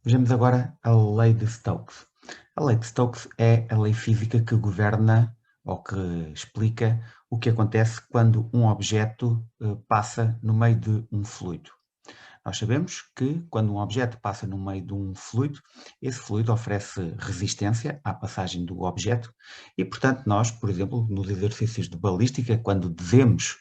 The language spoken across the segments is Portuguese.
Vejamos agora a lei de Stokes. A lei de Stokes é a lei física que governa ou que explica o que acontece quando um objeto passa no meio de um fluido. Nós sabemos que quando um objeto passa no meio de um fluido, esse fluido oferece resistência à passagem do objeto e, portanto, nós, por exemplo, nos exercícios de balística, quando devemos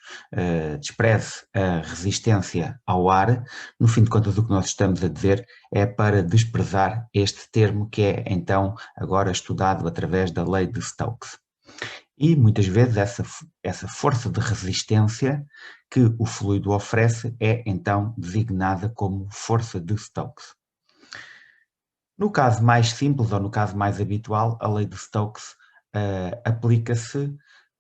despreze a resistência ao ar, no fim de contas o que nós estamos a dizer é para desprezar este termo que é então agora estudado através da lei de Stokes. E muitas vezes essa força de resistência que o fluido oferece é então designada como força de Stokes. No caso mais simples ou no caso mais habitual, a lei de Stokes aplica-se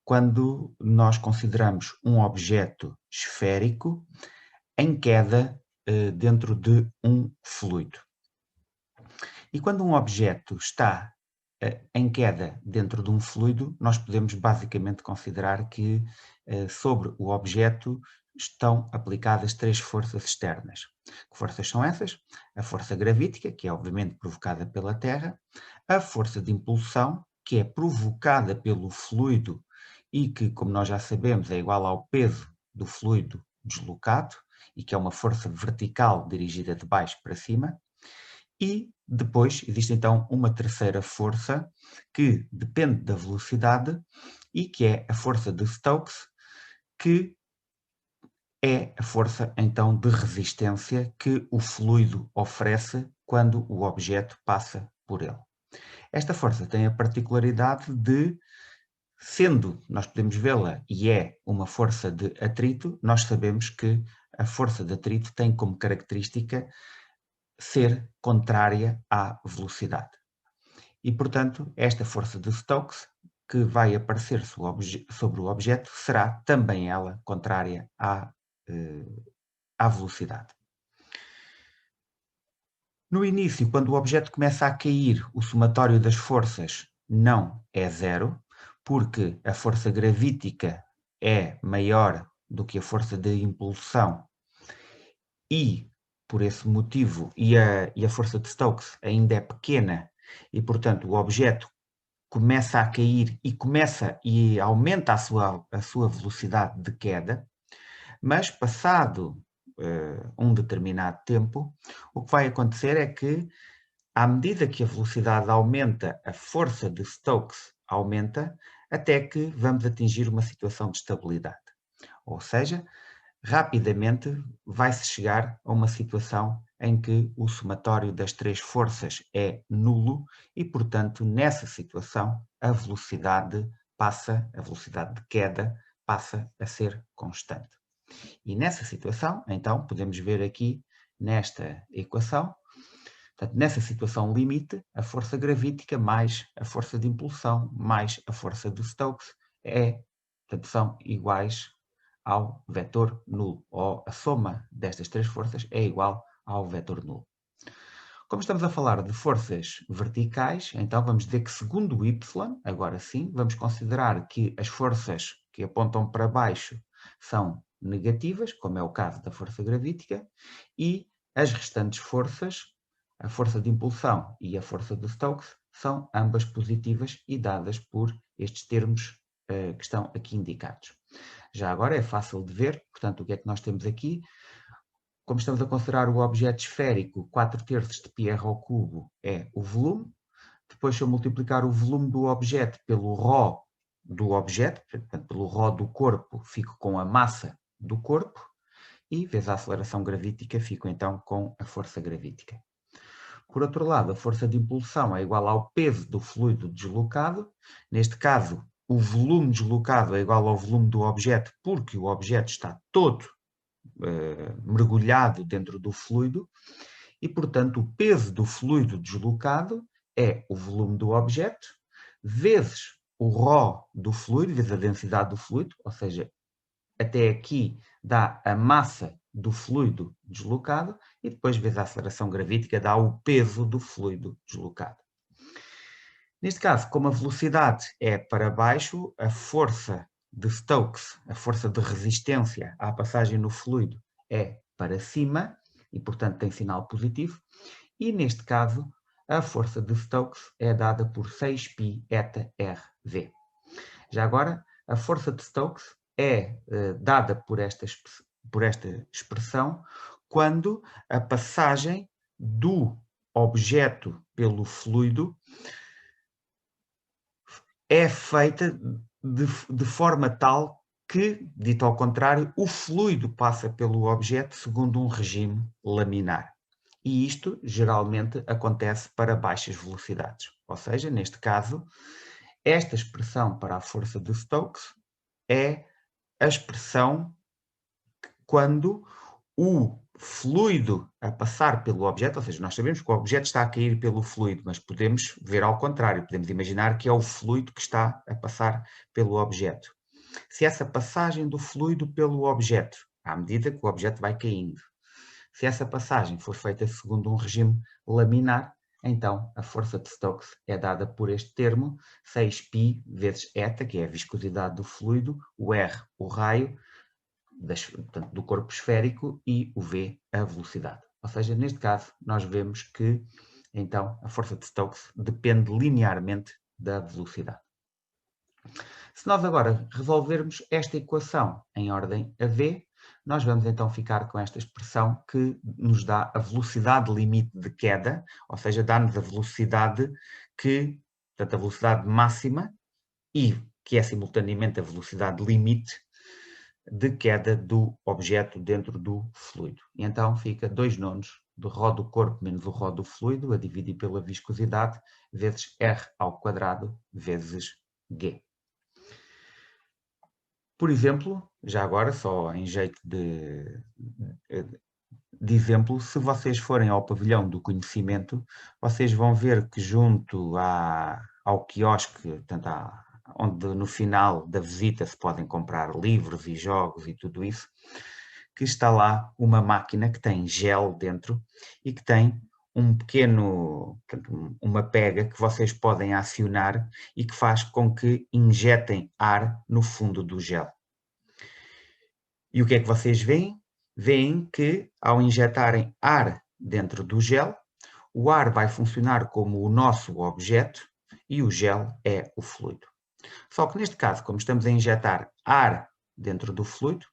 quando nós consideramos um objeto esférico em queda dentro de um fluido. E quando um objeto está em queda dentro de um fluido, nós podemos basicamente considerar que sobre o objeto estão aplicadas três forças externas. Que forças são essas? A força gravítica, que é obviamente provocada pela Terra, a força de impulsão, que é provocada pelo fluido e que, como nós já sabemos, é igual ao peso do fluido deslocado e que é uma força vertical dirigida de baixo para cima, e depois existe então uma terceira força que depende da velocidade e que é a força de Stokes, que é a força então de resistência que o fluido oferece quando o objeto passa por ele. Esta força tem a particularidade de, sendo, nós podemos vê-la e é uma força de atrito, nós sabemos que a força de atrito tem como característica ser contrária à velocidade. E, portanto, esta força de Stokes, que vai aparecer sobre o objeto, será também ela contrária à velocidade. No início, quando o objeto começa a cair, o somatório das forças não é zero, porque a força gravítica é maior do que a força de impulsão e, por esse motivo, e a força de Stokes ainda é pequena e, portanto, o objeto começa a cair e aumenta a sua velocidade de queda, mas passado um determinado tempo, o que vai acontecer é que, à medida que a velocidade aumenta, a força de Stokes aumenta, até que vamos atingir uma situação de estabilidade. Ou seja, rapidamente vai-se chegar a uma situação em que o somatório das três forças é nulo e, portanto, nessa situação, a velocidade de queda passa a ser constante. E nessa situação, então, podemos ver aqui nesta equação, portanto, nessa situação limite, a força gravítica mais a força de impulsão mais a força de Stokes portanto, são iguais ao vetor nulo, ou a soma destas três forças é igual ao vetor nulo. Como estamos a falar de forças verticais, então vamos dizer que segundo o y, agora sim, vamos considerar que as forças que apontam para baixo são negativas, como é o caso da força gravítica, e as restantes forças, a força de impulsão e a força de Stokes, são ambas positivas e dadas por estes termos que estão aqui indicados. Já agora é fácil de ver, portanto, o que é que nós temos aqui? Como estamos a considerar o objeto esférico, 4/3 de πr ao cubo é o volume. Depois, se eu multiplicar o volume do objeto pelo ρ do objeto, portanto, pelo ρ do corpo, fico com a massa do corpo, e vezes a aceleração gravítica, fico então com a força gravítica. Por outro lado, a força de impulsão é igual ao peso do fluido deslocado. Neste caso, o volume deslocado é igual ao volume do objeto, porque o objeto está todo mergulhado dentro do fluido e, portanto, o peso do fluido deslocado é o volume do objeto vezes o ρ do fluido, vezes a densidade do fluido, ou seja, até aqui dá a massa do fluido deslocado e depois vezes a aceleração gravítica dá o peso do fluido deslocado. Neste caso, como a velocidade é para baixo, a força de Stokes, a força de resistência à passagem no fluido, é para cima e, portanto, tem sinal positivo. E neste caso, a força de Stokes é dada por 6π eta rV. Já agora, a força de Stokes é dada por esta expressão quando a passagem do objeto pelo fluido é feita de forma tal que, dito ao contrário, o fluido passa pelo objeto segundo um regime laminar. E isto geralmente acontece para baixas velocidades. Ou seja, neste caso, esta expressão para a força de Stokes é a expressão quando o fluido a passar pelo objeto, ou seja, nós sabemos que o objeto está a cair pelo fluido, mas podemos ver ao contrário, podemos imaginar que é o fluido que está a passar pelo objeto. Se essa passagem do fluido pelo objeto, à medida que o objeto vai caindo, se essa passagem for feita segundo um regime laminar, então a força de Stokes é dada por este termo, 6π vezes eta, que é a viscosidade do fluido, o r, o raio, portanto, do corpo esférico, e o v, a velocidade. Ou seja, neste caso, nós vemos que, então, a força de Stokes depende linearmente da velocidade. Se nós agora resolvermos esta equação em ordem a v, nós vamos então ficar com esta expressão que nos dá a velocidade limite de queda, ou seja, dá-nos a velocidade que, portanto, a velocidade máxima e que é simultaneamente a velocidade limite de queda do objeto dentro do fluido. E então fica 2/9 do ρ do corpo menos o ρ do fluido a dividir pela viscosidade vezes r² vezes g. Por exemplo, já agora, só em jeito de exemplo, se vocês forem ao pavilhão do conhecimento, vocês vão ver que junto ao quiosque, portanto, onde no final da visita se podem comprar livros e jogos e tudo isso, que está lá uma máquina que tem gel dentro e que tem um pequeno, portanto, uma pega que vocês podem acionar e que faz com que injetem ar no fundo do gel. E o que é que vocês veem? Veem que ao injetarem ar dentro do gel, o ar vai funcionar como o nosso objeto e o gel é o fluido. Só que neste caso, como estamos a injetar ar dentro do fluido,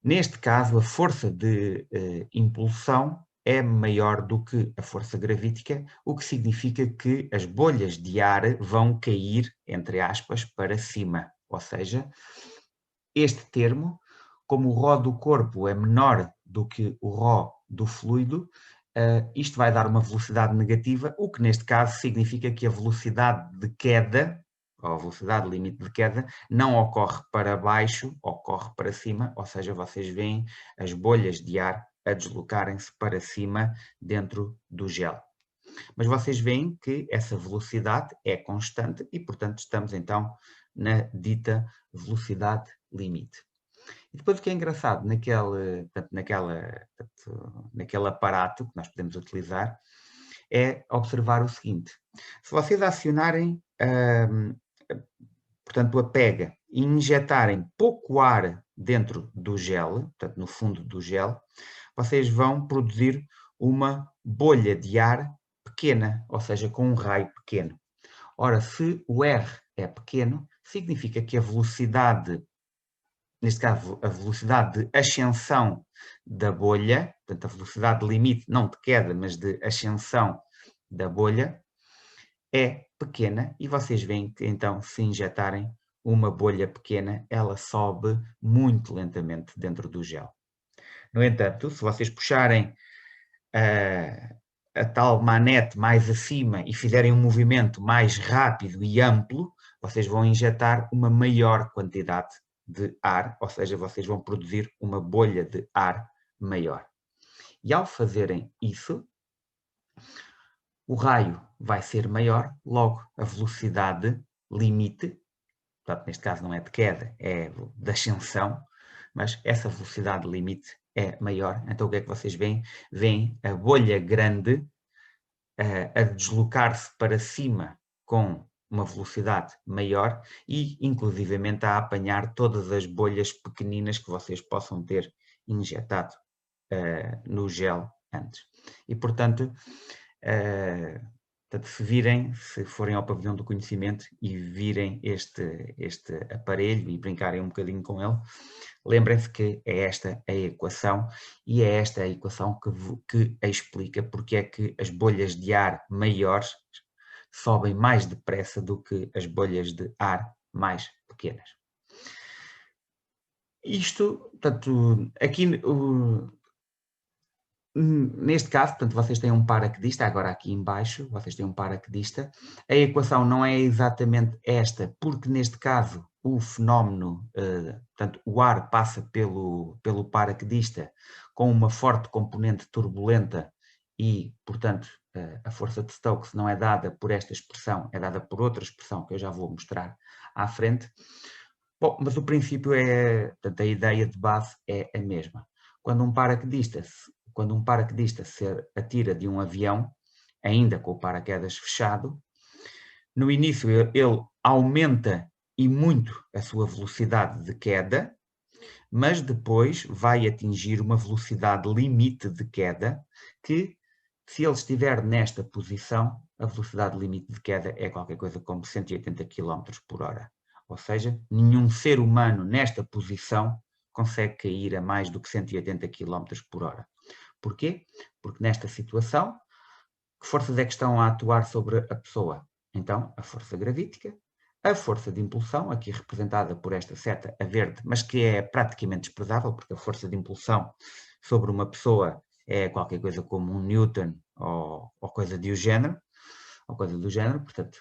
neste caso a força de impulsão é maior do que a força gravítica, o que significa que as bolhas de ar vão cair, entre aspas, para cima. Ou seja, este termo, como o ρ do corpo é menor do que o ρ do fluido, isto vai dar uma velocidade negativa, o que neste caso significa que a velocidade de queda, ou a velocidade limite de queda, não ocorre para baixo, ocorre para cima, ou seja, vocês veem as bolhas de ar a deslocarem-se para cima dentro do gel. Mas vocês veem que essa velocidade é constante e, portanto, estamos então na dita velocidade limite. E depois o que é engraçado naquele aparato que nós podemos utilizar é observar o seguinte: se vocês acionarem portanto, a pega e injetarem pouco ar dentro do gel, portanto, no fundo do gel, vocês vão produzir uma bolha de ar pequena, ou seja, com um raio pequeno. Ora, se o R é pequeno, significa que a velocidade, neste caso, a velocidade de ascensão da bolha, portanto, a velocidade limite, não de queda, mas de ascensão da bolha, é pequena e vocês veem que, então, se injetarem uma bolha pequena, ela sobe muito lentamente dentro do gel. No entanto, se vocês puxarem a tal manete mais acima e fizerem um movimento mais rápido e amplo, vocês vão injetar uma maior quantidade de ar, ou seja, vocês vão produzir uma bolha de ar maior. E ao fazerem isso, o raio vai ser maior, logo a velocidade limite, portanto, neste caso não é de queda, é de ascensão, mas essa velocidade limite é maior. Então o que é que vocês veem? Veem a bolha grande a deslocar-se para cima com uma velocidade maior e, inclusivamente, a apanhar todas as bolhas pequeninas que vocês possam ter injetado no gel antes. E, portanto, se forem ao pavilhão do conhecimento e virem este aparelho e brincarem um bocadinho com ele, lembrem-se que é esta a equação, e é esta a equação que explica porque é que as bolhas de ar maiores sobem mais depressa do que as bolhas de ar mais pequenas. Isto, portanto, aqui neste caso, portanto, vocês têm um paraquedista, agora aqui em baixo, vocês têm um paraquedista. A equação não é exatamente esta, porque neste caso o fenómeno, portanto, o ar passa pelo paraquedista com uma forte componente turbulenta e, portanto, a força de Stokes não é dada por esta expressão, é dada por outra expressão que eu já vou mostrar à frente. Bom, mas o princípio portanto, a ideia de base é a mesma. Quando um paraquedista se atira de um avião, ainda com o paraquedas fechado, no início ele aumenta e muito a sua velocidade de queda, mas depois vai atingir uma velocidade limite de queda que, se ele estiver nesta posição, a velocidade limite de queda é qualquer coisa como 180 km por hora. Ou seja, nenhum ser humano nesta posição consegue cair a mais do que 180 km por hora. Porquê? Porque nesta situação, que forças é que estão a atuar sobre a pessoa? Então, a força gravítica, a força de impulsão, aqui representada por esta seta a verde, mas que é praticamente desprezável, porque a força de impulsão sobre uma pessoa é qualquer coisa como 1 Newton ou coisa do género, portanto,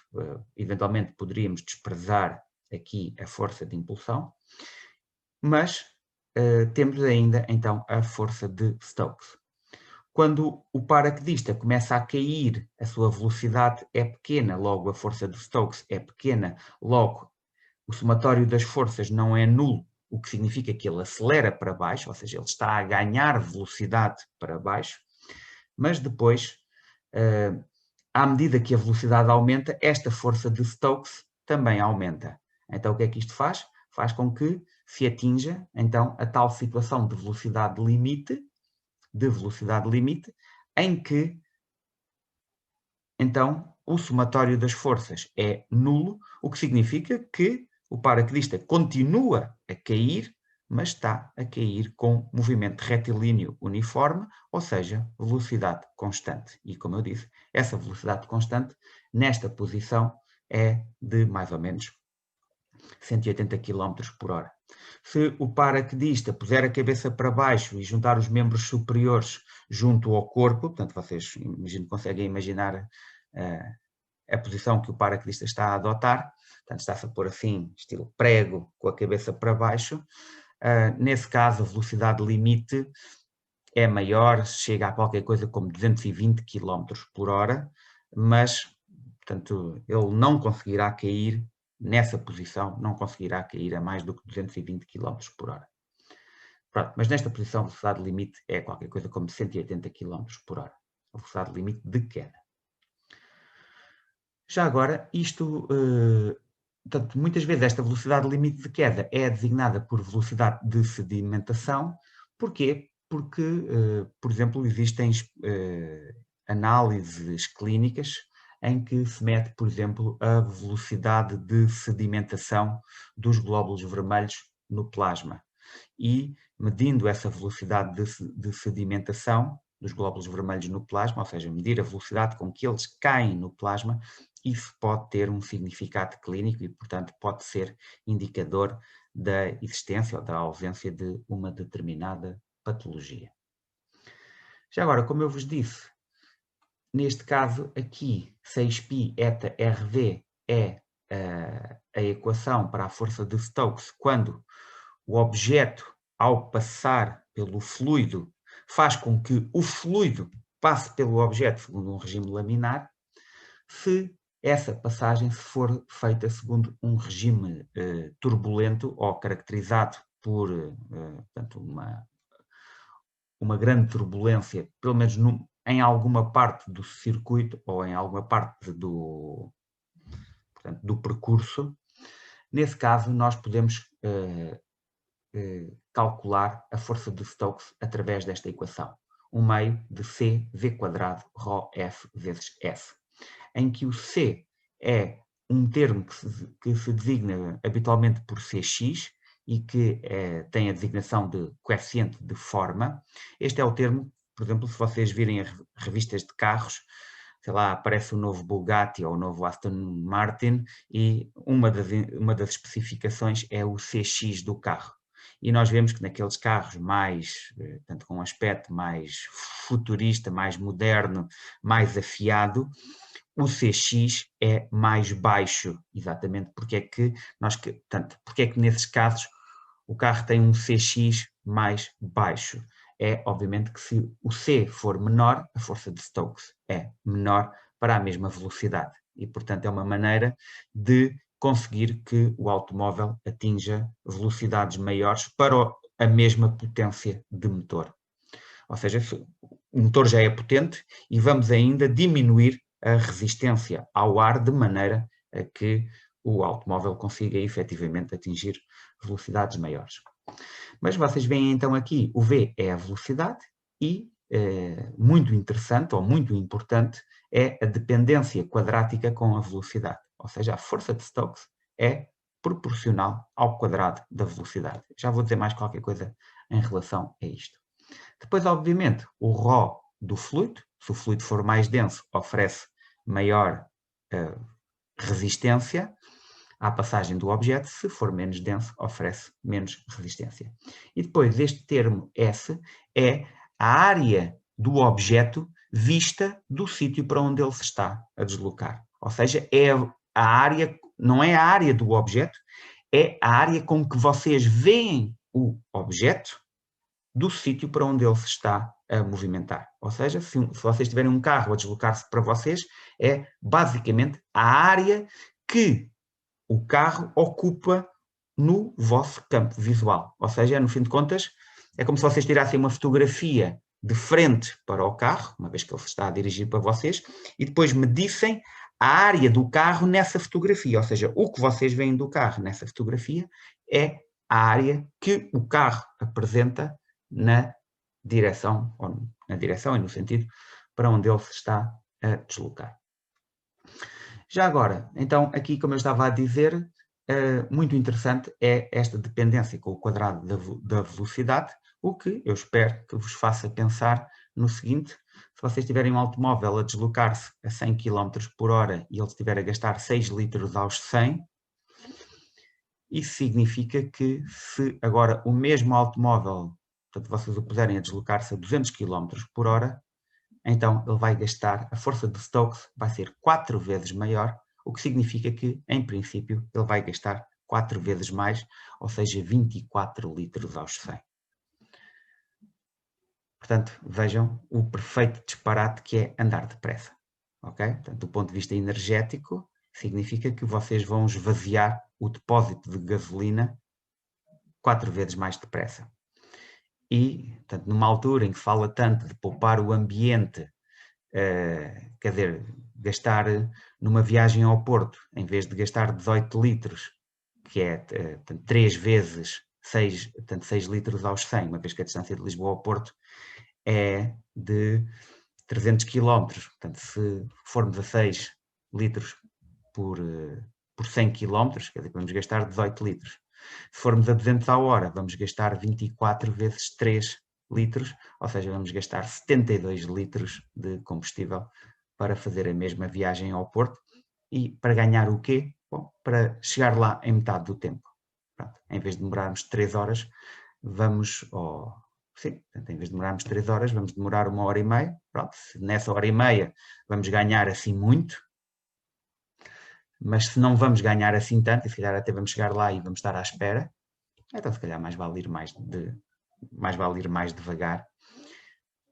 eventualmente poderíamos desprezar aqui a força de impulsão, mas temos ainda então a força de Stokes. Quando o paraquedista começa a cair, a sua velocidade é pequena, logo a força de Stokes é pequena, logo o somatório das forças não é nulo, o que significa que ele acelera para baixo, ou seja, ele está a ganhar velocidade para baixo, mas depois, à medida que a velocidade aumenta, esta força de Stokes também aumenta. Então o que é que isto faz? Faz com que se atinja então a tal situação de velocidade limite, em que então o somatório das forças é nulo, o que significa que o paraquedista continua a cair, mas está a cair com movimento retilíneo uniforme, ou seja, velocidade constante. E como eu disse, essa velocidade constante nesta posição é de mais ou menos 180 km por hora. Se o paraquedista puser a cabeça para baixo e juntar os membros superiores junto ao corpo, portanto, vocês conseguem imaginar a posição que o paraquedista está a adotar, portanto, está-se a pôr assim, estilo prego, com a cabeça para baixo. Nesse caso, a velocidade limite é maior, chega a qualquer coisa como 220 km por hora, mas, portanto, ele não conseguirá cair nessa posição, não conseguirá cair a mais do que 220 km por hora. Pronto, mas nesta posição a velocidade limite é qualquer coisa como 180 km por hora, a velocidade limite de queda. Já agora, isto, portanto, muitas vezes esta velocidade limite de queda é designada por velocidade de sedimentação. Porquê? Porque, por exemplo, existem análises clínicas em que se mede, por exemplo, a velocidade de sedimentação dos glóbulos vermelhos no plasma. E, medindo essa velocidade de sedimentação dos glóbulos vermelhos no plasma, ou seja, medir a velocidade com que eles caem no plasma, isso pode ter um significado clínico e, portanto, pode ser indicador da existência ou da ausência de uma determinada patologia. Já agora, como eu vos disse, neste caso aqui, 6π eta RV é a equação para a força de Stokes quando o objeto, ao passar pelo fluido, faz com que o fluido passe pelo objeto segundo um regime laminar. Se essa passagem for feita segundo um regime turbulento ou caracterizado por portanto, uma grande turbulência, pelo menos em alguma parte do circuito ou em alguma parte portanto, do percurso, nesse caso nós podemos calcular a força de Stokes através desta equação. um meio de C V² ρF vezes S, em que o C é um termo que se designa habitualmente por Cx e que tem a designação de coeficiente de forma. Este é o termo, por exemplo, se vocês virem revistas de carros, sei lá, aparece o novo Bugatti ou o novo Aston Martin e uma das especificações é o Cx do carro. E nós vemos que naqueles carros mais, tanto com um aspecto mais futurista, mais moderno, mais afiado, o Cx é mais baixo, exatamente porque é que nesses casos o carro tem um Cx mais baixo. É obviamente que se o C for menor, a força de Stokes é menor para a mesma velocidade e, portanto, é uma maneira de conseguir que o automóvel atinja velocidades maiores para a mesma potência de motor. Ou seja, o motor já é potente e vamos ainda diminuir a resistência ao ar de maneira a que o automóvel consiga efetivamente atingir velocidades maiores. Mas vocês veem então aqui, o V é a velocidade e, muito interessante ou muito importante, é a dependência quadrática com a velocidade. Ou seja, a força de Stokes é proporcional ao quadrado da velocidade. Já vou dizer mais qualquer coisa em relação a isto. Depois, obviamente, o ρ do fluido, se o fluido for mais denso, oferece maior resistência à passagem do objeto, se for menos denso, oferece menos resistência. E depois, este termo S é a área do objeto vista do sítio para onde ele se está a deslocar. Ou seja, é a área, não é a área do objeto, é a área com que vocês veem o objeto do sítio para onde ele se está a movimentar. Ou seja, se vocês tiverem um carro a deslocar-se para vocês, é basicamente a área que o carro ocupa no vosso campo visual. Ou seja, no fim de contas, é como se vocês tirassem uma fotografia de frente para o carro, uma vez que ele se está a dirigir para vocês, e depois medissem a área do carro nessa fotografia. Ou seja, o que vocês veem do carro nessa fotografia é a área que o carro apresenta na direção e no sentido para onde ele se está a deslocar. Já agora, então, aqui, como eu estava a dizer, muito interessante é esta dependência com o quadrado da velocidade, o que eu espero que vos faça pensar no seguinte: se vocês tiverem um automóvel a deslocar-se a 100 km por hora e ele estiver a gastar 6 litros aos 100, isso significa que se agora o mesmo automóvel, portanto, vocês o puserem a deslocar-se a 200 km por hora, então ele vai gastar, a força de Stokes vai ser 4 vezes maior, o que significa que, em princípio, ele vai gastar 4 vezes mais, ou seja, 24 litros aos 100. Portanto, vejam o perfeito disparate que é andar depressa. Okay? Portanto, do ponto de vista energético, significa que vocês vão esvaziar o depósito de gasolina 4 vezes mais depressa. E, portanto, numa altura em que fala tanto de poupar o ambiente, quer dizer, gastar numa viagem ao Porto, em vez de gastar 18 litros, que é 3 vezes 6 litros aos 100, uma vez que a distância de Lisboa ao Porto é de 300 km. Portanto, se formos a 6 litros por 100 km, quer dizer, vamos gastar 18 litros. Se formos a 200 a hora, vamos gastar 24 vezes 3 litros, ou seja, vamos gastar 72 litros de combustível para fazer a mesma viagem ao Porto e para ganhar o quê? Bom, para chegar lá em metade do tempo. Pronto, em vez de demorarmos 3 horas, vamos... sim, em vez de demorarmos 3 horas, vamos demorar 1 hora e meia. Pronto, nessa hora e meia vamos ganhar assim muito, mas se não vamos ganhar assim tanto, e se calhar até vamos chegar lá e vamos estar à espera, então se calhar mais vale ir mais devagar.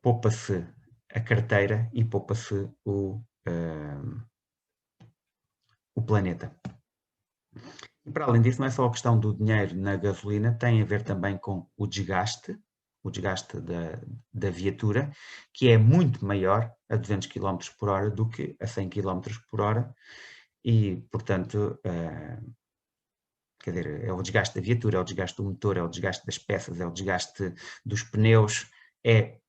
Poupa-se a carteira e poupa-se o planeta. E para além disso, não é só a questão do dinheiro na gasolina, tem a ver também com o desgaste da viatura, que é muito maior a 200 km por hora do que a 100 km por hora e, portanto, quer dizer, é o desgaste da viatura, é o desgaste do motor, é o desgaste das peças, é o desgaste dos pneus, é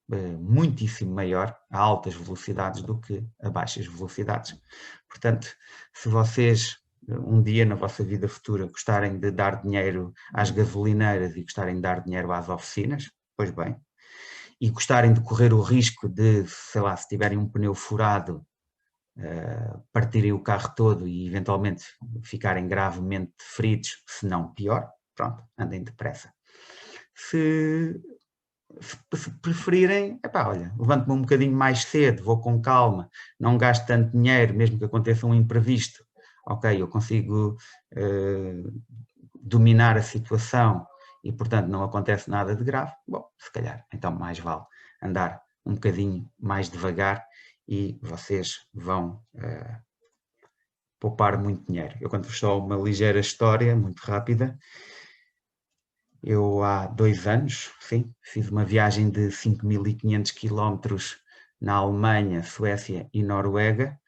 muitíssimo maior a altas velocidades do que a baixas velocidades. Portanto, se vocês um dia na vossa vida futura gostarem de dar dinheiro às gasolineiras e gostarem de dar dinheiro às oficinas, pois bem, e gostarem de correr o risco de, sei lá, se tiverem um pneu furado, partirem o carro todo e eventualmente ficarem gravemente feridos, se não pior, pronto, andem depressa. Se preferirem, epá, olha, levanto-me um bocadinho mais cedo, vou com calma, não gasto tanto dinheiro, mesmo que aconteça um imprevisto, ok, eu consigo dominar a situação e, portanto, não acontece nada de grave, bom, se calhar, então mais vale andar um bocadinho mais devagar e vocês vão poupar muito dinheiro. Eu conto-vos só uma ligeira história, muito rápida. Eu há 2 anos, sim, fiz uma viagem de 5.500 quilómetros na Alemanha, Suécia e Noruega,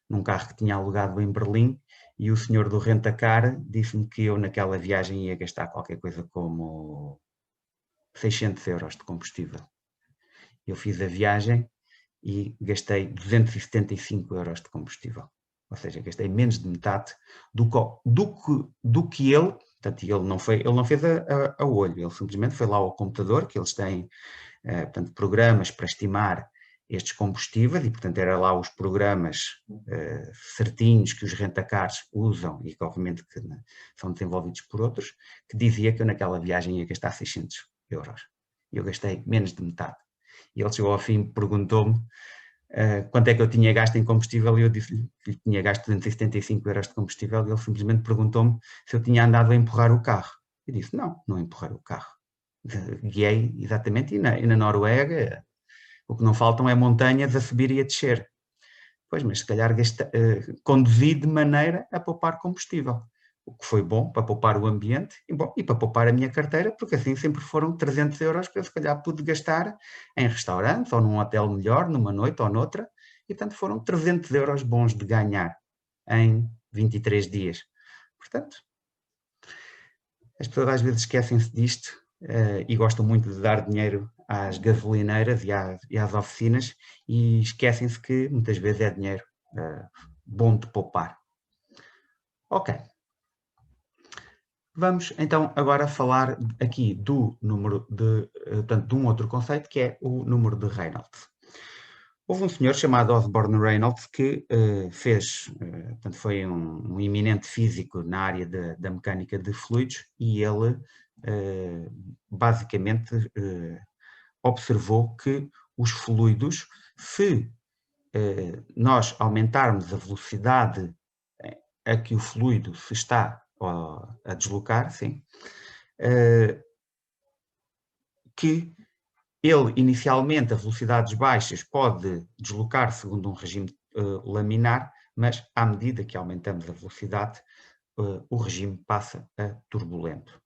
num carro que tinha alugado em Berlim, e o senhor do rentacar disse-me que eu naquela viagem ia gastar qualquer coisa como 600 euros de combustível. Eu fiz a viagem e gastei 275 euros de combustível. Ou seja, gastei menos de metade do que ele. Portanto, ele não fez a olho, ele simplesmente foi lá ao computador, que eles têm portanto, programas para estimar estes combustíveis, e portanto era lá os programas certinhos que os rentacars usam e que obviamente que são desenvolvidos por outros, que dizia que eu naquela viagem ia gastar 600 euros. E eu gastei menos de metade. E ele chegou ao fim e perguntou-me quanto é que eu tinha gasto em combustível, e eu disse-lhe que tinha gasto 275 euros de combustível, e ele simplesmente perguntou-me se eu tinha andado a empurrar o carro. Eu disse, não empurrei o carro. Guiei exatamente, e na Noruega o que não faltam é montanhas a subir e a descer. Pois, mas se calhar conduzi de maneira a poupar combustível, o que foi bom para poupar o ambiente e para poupar a minha carteira, porque assim sempre foram 300 euros que eu se calhar pude gastar em restaurantes ou num hotel melhor, numa noite ou noutra, e portanto foram 300 euros bons de ganhar em 23 dias. Portanto, as pessoas às vezes esquecem-se disto e gostam muito de dar dinheiro às gasolineiras e às oficinas e esquecem-se que muitas vezes é dinheiro bom de poupar. Ok. Vamos então agora falar aqui do número portanto, de um outro conceito que é o número de Reynolds. Houve um senhor chamado Osborne Reynolds que portanto, foi um eminente físico na área da mecânica de fluidos, e ele basicamente observou que os fluidos, se nós aumentarmos a velocidade a que o fluido se está a deslocar, sim, que ele inicialmente a velocidades baixas pode deslocar segundo um regime laminar, mas à medida que aumentamos a velocidade, o regime passa a turbulento.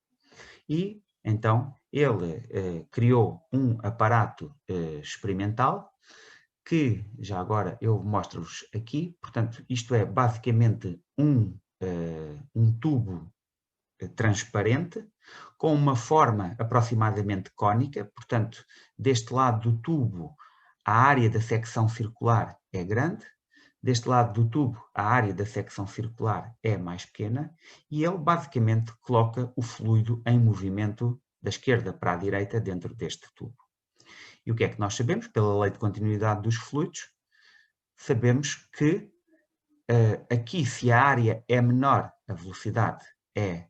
E então ele criou um aparato experimental que, já agora eu mostro-vos aqui, portanto isto é basicamente um tubo transparente, com uma forma aproximadamente cônica, portanto, deste lado do tubo a área da secção circular é grande, deste lado do tubo a área da secção circular é mais pequena, e ele basicamente coloca o fluido em movimento da esquerda para a direita dentro deste tubo. E o que é que nós sabemos? Pela lei de continuidade dos fluidos, sabemos que aqui, se a área é menor, a velocidade é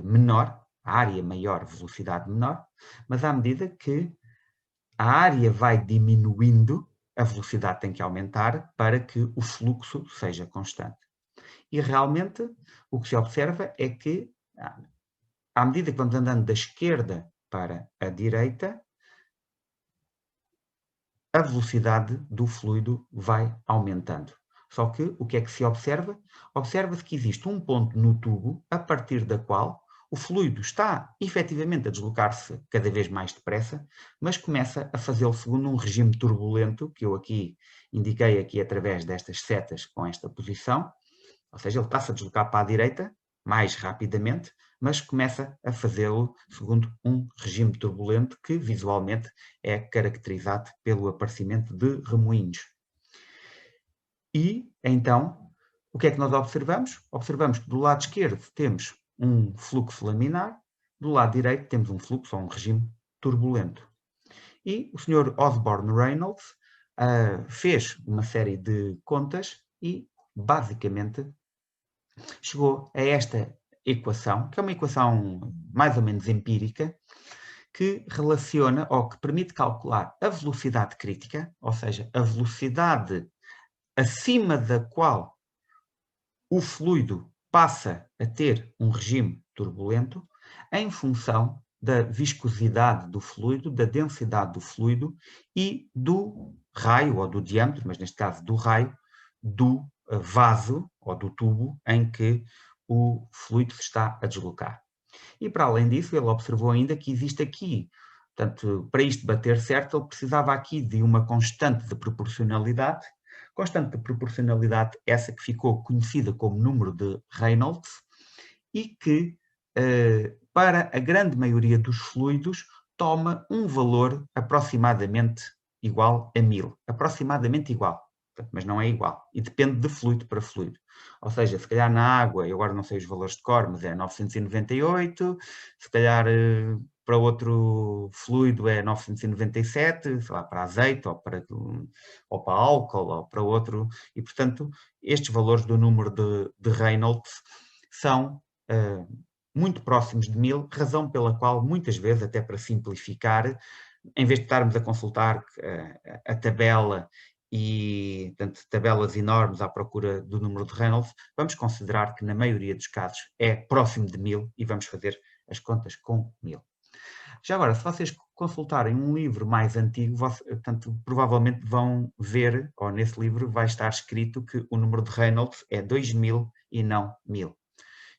menor, a área maior, velocidade menor, mas à medida que a área vai diminuindo, a velocidade tem que aumentar para que o fluxo seja constante. E realmente o que se observa é que, à medida que vamos andando da esquerda para a direita, a velocidade do fluido vai aumentando. Só que o que é que se observa? Observa-se que existe um ponto no tubo a partir da qual o fluido está efetivamente a deslocar-se cada vez mais depressa, mas começa a fazê-lo segundo um regime turbulento, que eu aqui indiquei aqui através destas setas com esta posição, ou seja, ele está-se a deslocar para a direita, mais rapidamente, mas começa a fazê-lo segundo um regime turbulento que visualmente é caracterizado pelo aparecimento de remoinhos. E, então, o que é que nós observamos? Observamos que do lado esquerdo temos um fluxo laminar, do lado direito temos um fluxo ou um regime turbulento. E o Sr. Osborne Reynolds fez uma série de contas e, basicamente, chegou a esta equação, que é uma equação mais ou menos empírica, que relaciona ou que permite calcular a velocidade crítica, ou seja, a velocidade acima da qual o fluido passa a ter um regime turbulento em função da viscosidade do fluido, da densidade do fluido e do raio, ou do diâmetro, mas neste caso do raio, do vaso ou do tubo em que o fluido se está a deslocar. E para além disso, ele observou ainda que existe aqui, portanto, para isto bater certo, ele precisava aqui de uma constante de proporcionalidade essa que ficou conhecida como número de Reynolds e que, para a grande maioria dos fluidos, toma um valor aproximadamente igual a 1000. Aproximadamente igual, mas não é igual. E depende de fluido para fluido. Ou seja, se calhar na água, eu agora não sei os valores de cor, mas é 998, se calhar para outro fluido é 997, sei lá, para azeite ou para álcool ou para outro. E, portanto, estes valores do número de Reynolds são muito próximos de 1000, razão pela qual, muitas vezes, até para simplificar, em vez de estarmos a consultar a tabela e, portanto, tabelas enormes à procura do número de Reynolds, vamos considerar que, na maioria dos casos, é próximo de 1000 e vamos fazer as contas com 1000. Já agora, se vocês consultarem um livro mais antigo, portanto, provavelmente vão ver, ou nesse livro vai estar escrito que o número de Reynolds é 2000 e não 1000.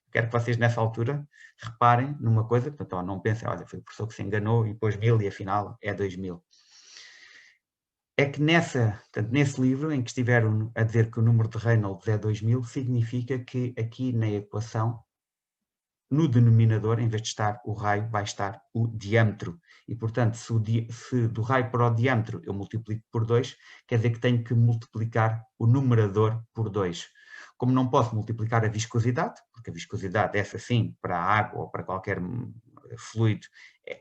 Quero que vocês, nessa altura, reparem numa coisa, portanto, não pensem, olha, foi o professor que se enganou e pôs 1000 e afinal é 2000. É que portanto, nesse livro, em que estiveram a dizer que o número de Reynolds é 2000, significa que aqui na equação, no denominador, em vez de estar o raio, vai estar o diâmetro. E, portanto, se do raio para o diâmetro eu multiplico por 2, quer dizer que tenho que multiplicar o numerador por 2. Como não posso multiplicar a viscosidade, porque a viscosidade, essa sim, para a água ou para qualquer fluido,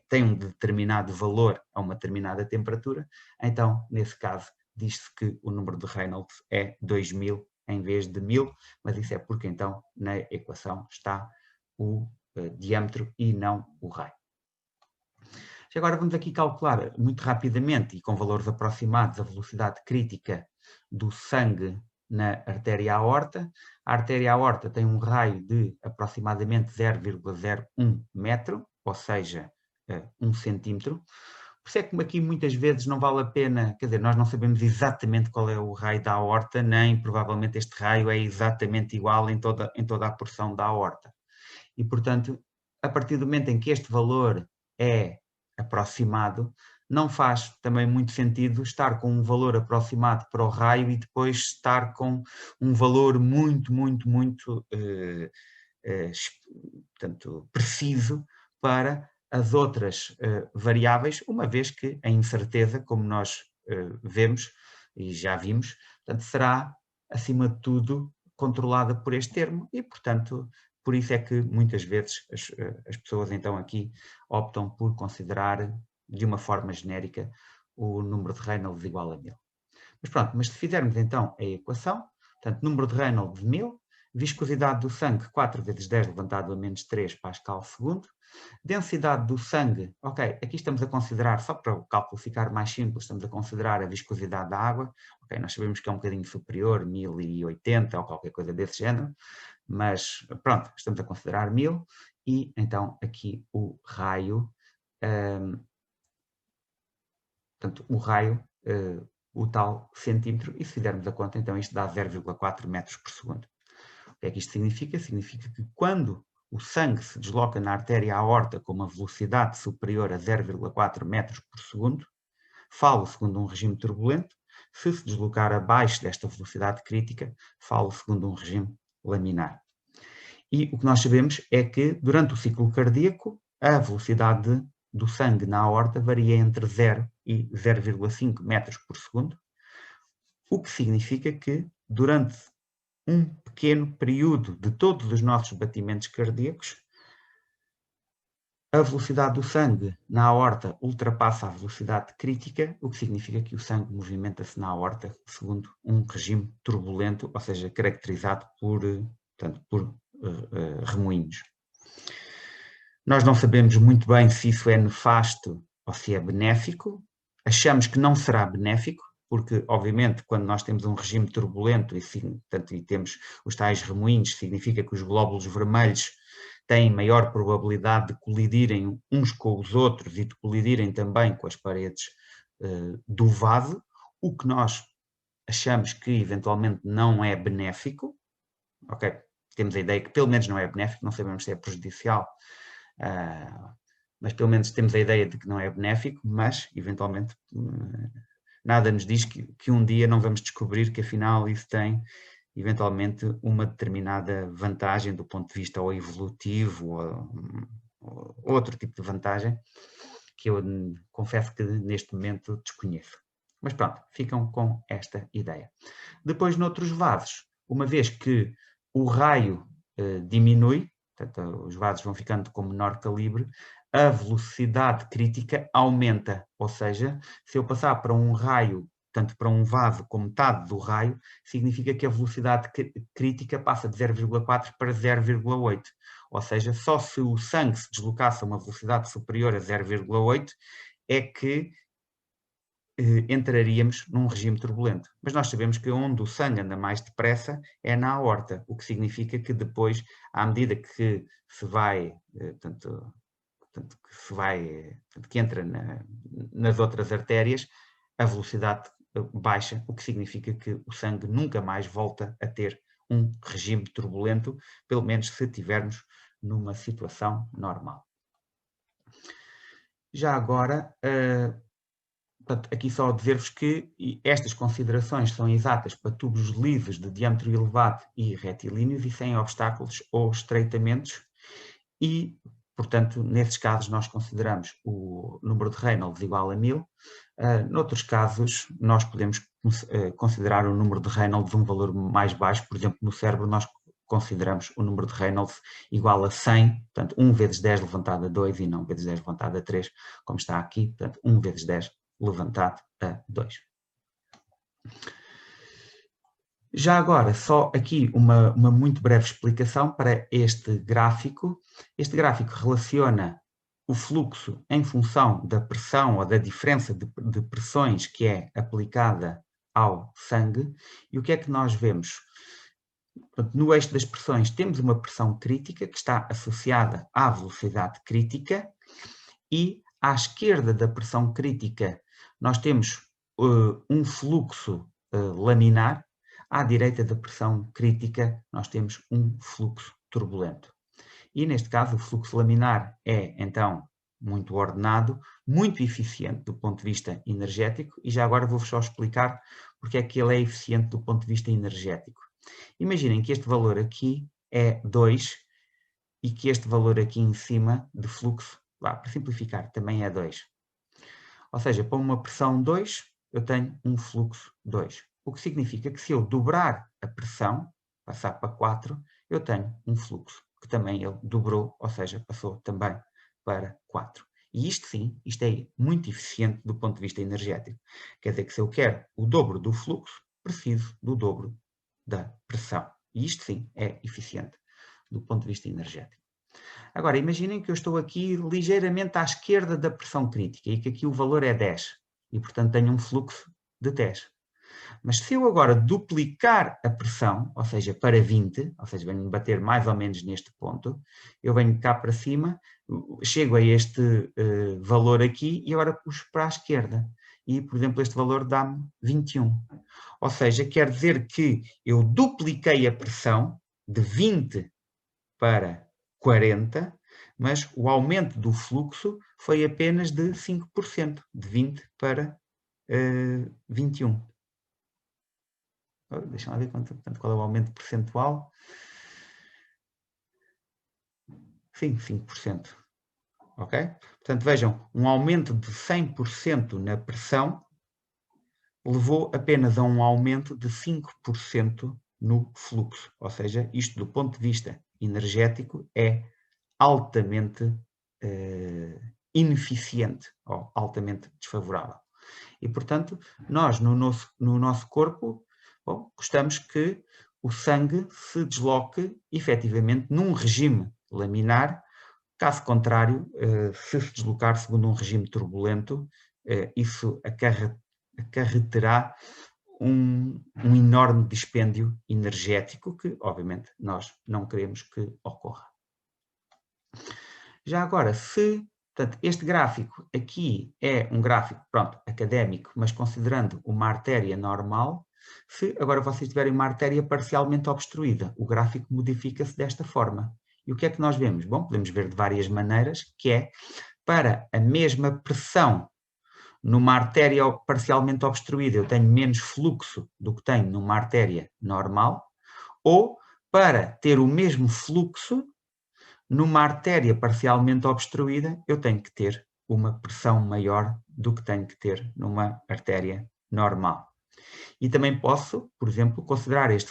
tem um determinado valor a uma determinada temperatura, então, nesse caso, diz-se que o número de Reynolds é 2000 em vez de 1000, mas isso é porque, então, na equação está o diâmetro e não o raio. Já agora vamos aqui calcular muito rapidamente e com valores aproximados a velocidade crítica do sangue na artéria aorta. A artéria aorta tem um raio de aproximadamente 0,01 metro, ou seja, 1 centímetro. Por isso é que aqui muitas vezes não vale a pena, quer dizer, nós não sabemos exatamente qual é o raio da aorta, nem provavelmente este raio é exatamente igual em toda a porção da aorta. E, portanto, a partir do momento em que este valor é aproximado, não faz também muito sentido estar com um valor aproximado para o raio e depois estar com um valor muito portanto, preciso para as outras variáveis, uma vez que a incerteza, como nós vemos e já vimos, portanto, será, acima de tudo, controlada por este termo e, portanto, por isso é que muitas vezes as pessoas então aqui optam por considerar de uma forma genérica o número de Reynolds igual a 1000. Mas pronto, mas se fizermos então a equação, portanto, número de Reynolds de 1000, viscosidade do sangue 4 vezes 10 elevado a menos 3 pascal segundo, densidade do sangue, ok, aqui estamos a considerar, só para o cálculo ficar mais simples, estamos a considerar a viscosidade da água, ok, nós sabemos que é um bocadinho superior, 1080 ou qualquer coisa desse género, mas pronto, estamos a considerar 1000 e então aqui o raio, portanto o raio, o tal centímetro, e se fizermos a conta, então isto dá 0,4 metros por segundo. O que é que isto significa? Significa que quando o sangue se desloca na artéria aorta com uma velocidade superior a 0,4 metros por segundo, falo segundo um regime turbulento, se deslocar abaixo desta velocidade crítica, falo segundo um regime laminar. E o que nós sabemos é que, durante o ciclo cardíaco, a velocidade do sangue na aorta varia entre 0 e 0,5 metros por segundo, o que significa que, durante um pequeno período de todos os nossos batimentos cardíacos, a velocidade do sangue na aorta ultrapassa a velocidade crítica, o que significa que o sangue movimenta-se na aorta segundo um regime turbulento, ou seja, caracterizado por remoinhos. Nós não sabemos muito bem se isso é nefasto ou se é benéfico. Achamos que não será benéfico, porque, obviamente, quando nós temos um regime turbulento e temos os tais remoinhos, significa que os glóbulos vermelhos têm maior probabilidade de colidirem uns com os outros e de colidirem também com as paredes do vaso, o que nós achamos que eventualmente não é benéfico. Ok? Temos a ideia que pelo menos não é benéfico, não sabemos se é prejudicial, mas pelo menos temos a ideia de que não é benéfico, mas eventualmente nada nos diz que um dia não vamos descobrir que afinal isso tem eventualmente uma determinada vantagem do ponto de vista ou evolutivo ou outro tipo de vantagem que eu confesso que neste momento desconheço. Mas pronto, ficam com esta ideia. Depois, noutros vasos, uma vez que o raio diminui, portanto, os vasos vão ficando com menor calibre, a velocidade crítica aumenta. Ou seja, se eu passar para um raio, tanto para um vaso com metade do raio, significa que a velocidade crítica passa de 0,4 para 0,8. Ou seja, só se o sangue se deslocasse a uma velocidade superior a 0,8 é que entraríamos num regime turbulento. Mas nós sabemos que onde o sangue anda mais depressa é na aorta, o que significa que depois, à medida que se vai, que entra nas outras artérias, a velocidade baixa, o que significa que o sangue nunca mais volta a ter um regime turbulento, pelo menos se estivermos numa situação normal. Já agora, portanto, aqui só dizer-vos que estas considerações são exatas para tubos lisos de diâmetro elevado e retilíneos e sem obstáculos ou estreitamentos e, portanto, nesses casos nós consideramos o número de Reynolds igual a 1000. Noutros casos, nós podemos considerar o número de Reynolds um valor mais baixo. Por exemplo, no cérebro nós consideramos o número de Reynolds igual a 100, portanto, 1 vezes 10 levantado a 2 e não vezes 10 levantado a 3, como está aqui, portanto, 1 vezes 10 levantado a 2. Já agora, só aqui uma muito breve explicação para este gráfico. Este gráfico relaciona o fluxo em função da pressão ou da diferença de pressões que é aplicada ao sangue. E o que é que nós vemos? No eixo das pressões temos uma pressão crítica que está associada à velocidade crítica e à esquerda da pressão crítica nós temos um fluxo laminar. À direita da pressão crítica, nós temos um fluxo turbulento. E, neste caso, o fluxo laminar é, então, muito ordenado, muito eficiente do ponto de vista energético, e já agora vou-vos só explicar porque é que ele é eficiente do ponto de vista energético. Imaginem que este valor aqui é 2 e que este valor aqui em cima de fluxo, para simplificar, também é 2. Ou seja, para uma pressão 2, eu tenho um fluxo 2. O que significa que se eu dobrar a pressão, passar para 4, eu tenho um fluxo, que também ele dobrou, ou seja, passou também para 4. E isto sim, isto é muito eficiente do ponto de vista energético. Quer dizer que se eu quero o dobro do fluxo, preciso do dobro da pressão. E isto sim é eficiente do ponto de vista energético. Agora, imaginem que eu estou aqui ligeiramente à esquerda da pressão crítica e que aqui o valor é 10 e, portanto, tenho um fluxo de 10. Mas se eu agora duplicar a pressão, ou seja, para 20, ou seja, venho bater mais ou menos neste ponto, eu venho cá para cima, chego a este valor aqui e agora puxo para a esquerda. E, por exemplo, este valor dá-me 21. Ou seja, quer dizer que eu dupliquei a pressão de 20 para 40, mas o aumento do fluxo foi apenas de 5%, de 20 para 21. Deixa-me lá ver qual é o aumento percentual. Sim, 5%. Ok? Portanto, vejam, um aumento de 100% na pressão levou apenas a um aumento de 5% no fluxo. Ou seja, isto do ponto de vista energético é altamente ineficiente ou altamente desfavorável. E, portanto, nós no nosso corpo, bom, gostamos que o sangue se desloque efetivamente num regime laminar. Caso contrário, se deslocar segundo um regime turbulento, isso acarreterá um enorme dispêndio energético que, obviamente, nós não queremos que ocorra. Já agora, portanto, este gráfico aqui é um gráfico, pronto, académico, mas considerando uma artéria normal, se agora vocês tiverem uma artéria parcialmente obstruída, o gráfico modifica-se desta forma. E o que é que nós vemos? Bom, podemos ver de várias maneiras, que é para a mesma pressão numa artéria parcialmente obstruída, eu tenho menos fluxo do que tenho numa artéria normal, ou para ter o mesmo fluxo, numa artéria parcialmente obstruída, eu tenho que ter uma pressão maior do que tenho que ter numa artéria normal. E também posso, por exemplo, considerar este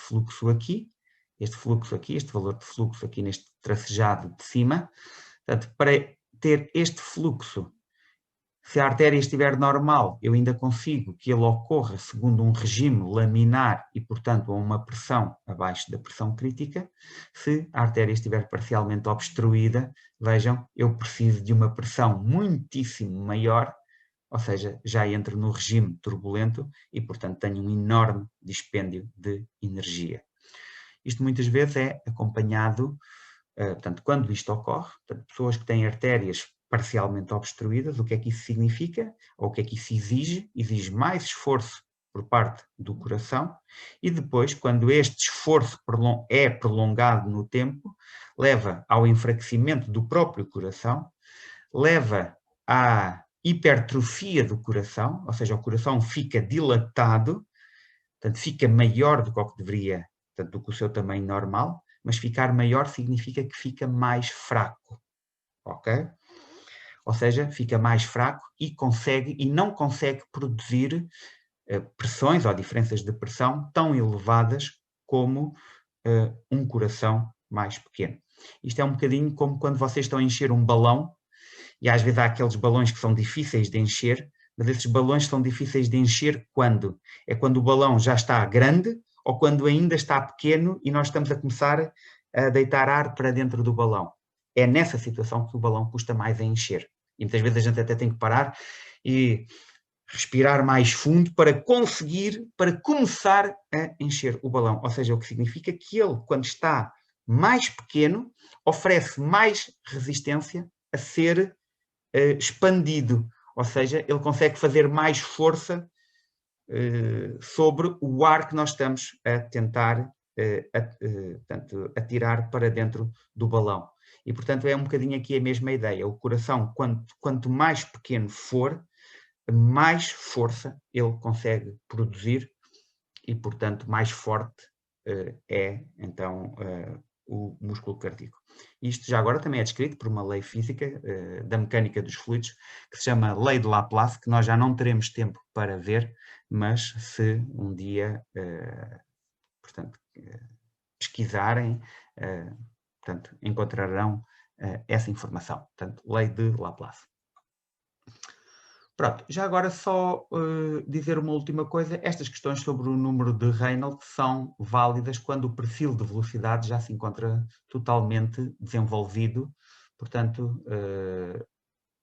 valor de fluxo aqui neste tracejado de cima. Portanto, para ter este fluxo, se a artéria estiver normal, eu ainda consigo que ele ocorra segundo um regime laminar e, portanto, a uma pressão abaixo da pressão crítica. Se a artéria estiver parcialmente obstruída, vejam, eu preciso de uma pressão muitíssimo maior, ou seja, já entro no regime turbulento e, portanto, tenho um enorme dispêndio de energia. Isto muitas vezes é acompanhado, portanto, quando isto ocorre, portanto, pessoas que têm artérias parcialmente obstruídas, o que é que isso significa? Ou o que é que isso exige? Exige mais esforço por parte do coração e depois, quando este esforço é prolongado no tempo, leva ao enfraquecimento do próprio coração, leva à hipertrofia do coração, ou seja, o coração fica dilatado, portanto, fica maior do que o que deveria, portanto, do que o seu tamanho normal, mas ficar maior significa que fica mais fraco, ok? Ou seja, fica mais fraco e não consegue produzir pressões ou diferenças de pressão tão elevadas como um coração mais pequeno. Isto é um bocadinho como quando vocês estão a encher um balão, e às vezes há aqueles balões que são difíceis de encher, mas esses balões são difíceis de encher quando? É quando o balão já está grande ou quando ainda está pequeno e nós estamos a começar a deitar ar para dentro do balão. É nessa situação que o balão custa mais a encher. E muitas vezes a gente até tem que parar e respirar mais fundo para começar a encher o balão. Ou seja, o que significa que ele, quando está mais pequeno, oferece mais resistência a ser expandido. Ou seja, ele consegue fazer mais força sobre o ar que nós estamos a tentar atirar para dentro do balão. E, portanto, é um bocadinho aqui a mesma ideia. O coração, quanto mais pequeno for, mais força ele consegue produzir e, portanto, mais forte é, então, o músculo cardíaco. Isto já agora também é descrito por uma lei física da mecânica dos fluidos, que se chama Lei de Laplace, que nós já não teremos tempo para ver, mas se um dia, portanto, pesquisarem, portanto, encontrarão essa informação. Portanto, Lei de Laplace. Pronto, já agora só dizer uma última coisa. Estas questões sobre o número de Reynolds são válidas quando o perfil de velocidade já se encontra totalmente desenvolvido. Portanto,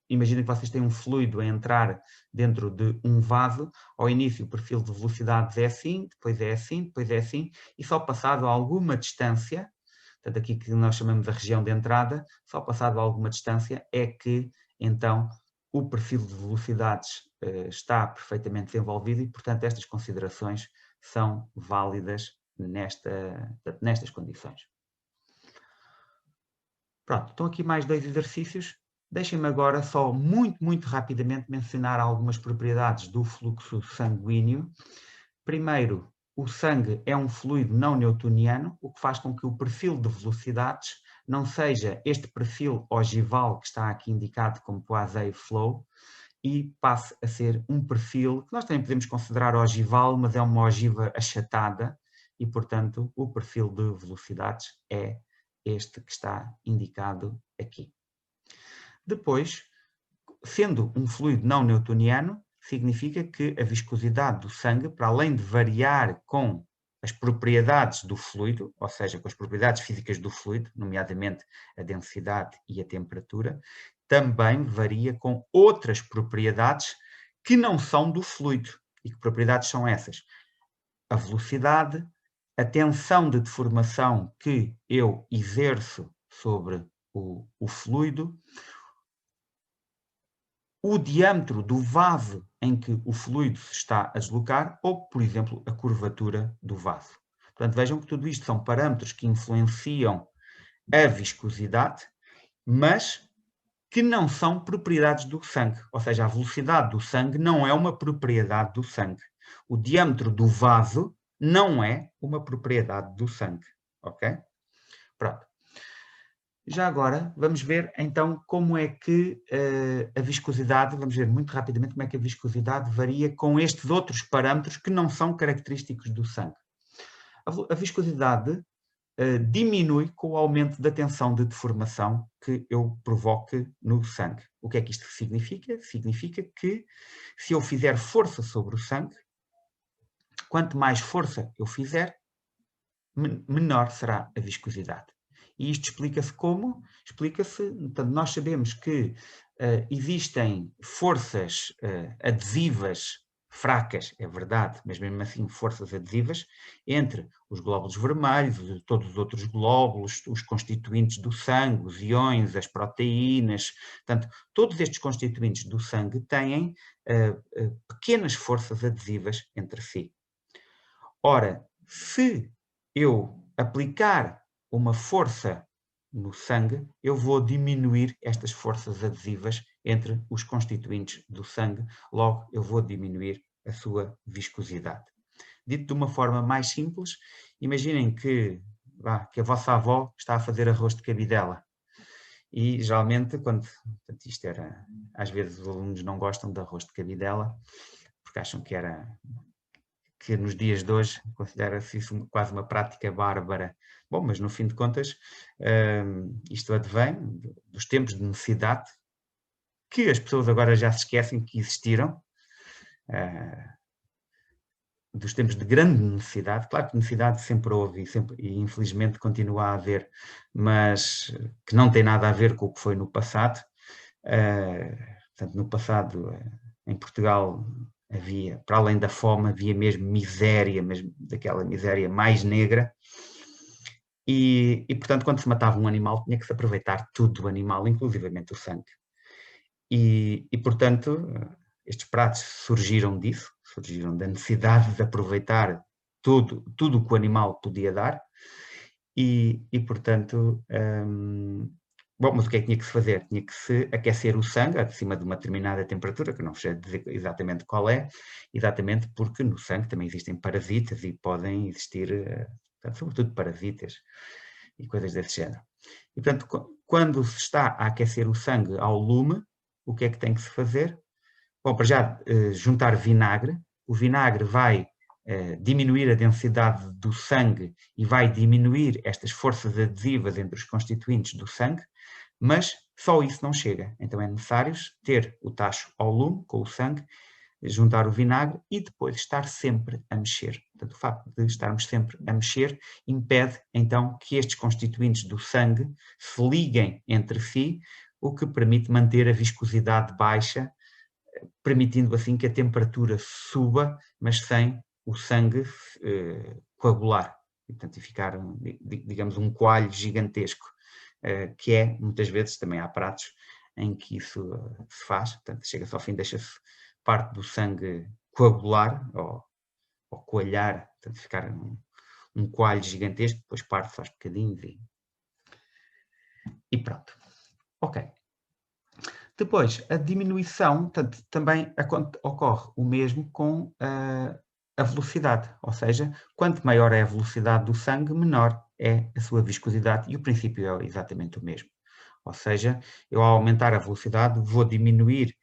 imaginem que vocês têm um fluido a entrar dentro de um vaso. Ao início o perfil de velocidades é assim, depois é assim, depois é assim, e só passado alguma distância, portanto aqui que nós chamamos a região de entrada, só passado alguma distância é que então o perfil de velocidades está perfeitamente desenvolvido e, portanto, estas considerações são válidas nestas condições. Pronto, estão aqui mais 2 exercícios. Deixem-me agora só muito rapidamente mencionar algumas propriedades do fluxo sanguíneo. Primeiro, o sangue é um fluido não newtoniano, o que faz com que o perfil de velocidades não seja este perfil ogival que está aqui indicado como Poiseuille Flow e passe a ser um perfil que nós também podemos considerar ogival, mas é uma ogiva achatada e, portanto, o perfil de velocidades é este que está indicado aqui. Depois, sendo um fluido não newtoniano, significa que a viscosidade do sangue, para além de variar com as propriedades do fluido, ou seja, com as propriedades físicas do fluido, nomeadamente a densidade e a temperatura, também varia com outras propriedades que não são do fluido. E que propriedades são essas? A velocidade, a tensão de deformação que eu exerço sobre o fluido, o diâmetro do vaso em que o fluido se está a deslocar ou, por exemplo, a curvatura do vaso. Portanto, vejam que tudo isto são parâmetros que influenciam a viscosidade, mas que não são propriedades do sangue. Ou seja, a velocidade do sangue não é uma propriedade do sangue. O diâmetro do vaso não é uma propriedade do sangue. Ok? Pronto. Já agora, vamos ver então como é que a viscosidade, vamos ver muito rapidamente como é que a viscosidade varia com estes outros parâmetros que não são característicos do sangue. A viscosidade diminui com o aumento da tensão de deformação que eu provoque no sangue. O que é que isto significa? Significa que se eu fizer força sobre o sangue, quanto mais força eu fizer, menor será a viscosidade. E isto explica-se como? Explica-se, portanto, nós sabemos que existem forças adesivas fracas, é verdade, mas mesmo assim forças adesivas, entre os glóbulos vermelhos, todos os outros glóbulos, os constituintes do sangue, os íons, as proteínas, portanto, todos estes constituintes do sangue têm pequenas forças adesivas entre si. Ora, se eu aplicar uma força no sangue, eu vou diminuir estas forças adesivas entre os constituintes do sangue, logo eu vou diminuir a sua viscosidade. Dito de uma forma mais simples, imaginem que a vossa avó está a fazer arroz de cabidela. E geralmente, portanto, isto era, às vezes os alunos não gostam de arroz de cabidela, porque acham que nos dias de hoje considera-se isso quase uma prática bárbara. Bom, mas no fim de contas, isto advém dos tempos de necessidade, que as pessoas agora já se esquecem que existiram, dos tempos de grande necessidade. Claro que necessidade sempre houve e infelizmente continua a haver, mas que não tem nada a ver com o que foi no passado. Portanto, no passado, em Portugal, havia, para além da fome, havia mesmo miséria, mesmo daquela miséria mais negra. E, portanto, quando se matava um animal, tinha que se aproveitar tudo do animal, inclusivamente o sangue. E portanto, estes pratos surgiram disso, surgiram da necessidade de aproveitar tudo o que o animal podia dar. E portanto, bom, mas o que é que tinha que se fazer? Tinha que se aquecer o sangue acima de uma determinada temperatura, que eu não sei dizer exatamente qual é, exatamente porque no sangue também existem parasitas e podem existir, sobretudo parasitas e coisas desse género. E portanto, quando se está a aquecer o sangue ao lume, o que é que tem que se fazer? Bom, para já juntar vinagre. O vinagre vai diminuir a densidade do sangue e vai diminuir estas forças adesivas entre os constituintes do sangue, mas só isso não chega. Então é necessário ter o tacho ao lume com o sangue, juntar o vinagre e depois estar sempre a mexer. Portanto, o facto de estarmos sempre a mexer impede então que estes constituintes do sangue se liguem entre si, o que permite manter a viscosidade baixa, permitindo assim que a temperatura suba, mas sem o sangue coagular. E, portanto, ficar, digamos, um coalho gigantesco, que é, muitas vezes, também há pratos em que isso se faz, portanto, chega-se ao fim, deixa-se parte do sangue coagular, ou coalhar, portanto, ficar um coalho gigantesco, depois parte-se aos bocadinhos e pronto. Ok. Depois, a diminuição, portanto, também ocorre o mesmo com a velocidade, ou seja, quanto maior é a velocidade do sangue, menor é a sua viscosidade e o princípio é exatamente o mesmo. Ou seja, eu ao aumentar a velocidade vou diminuir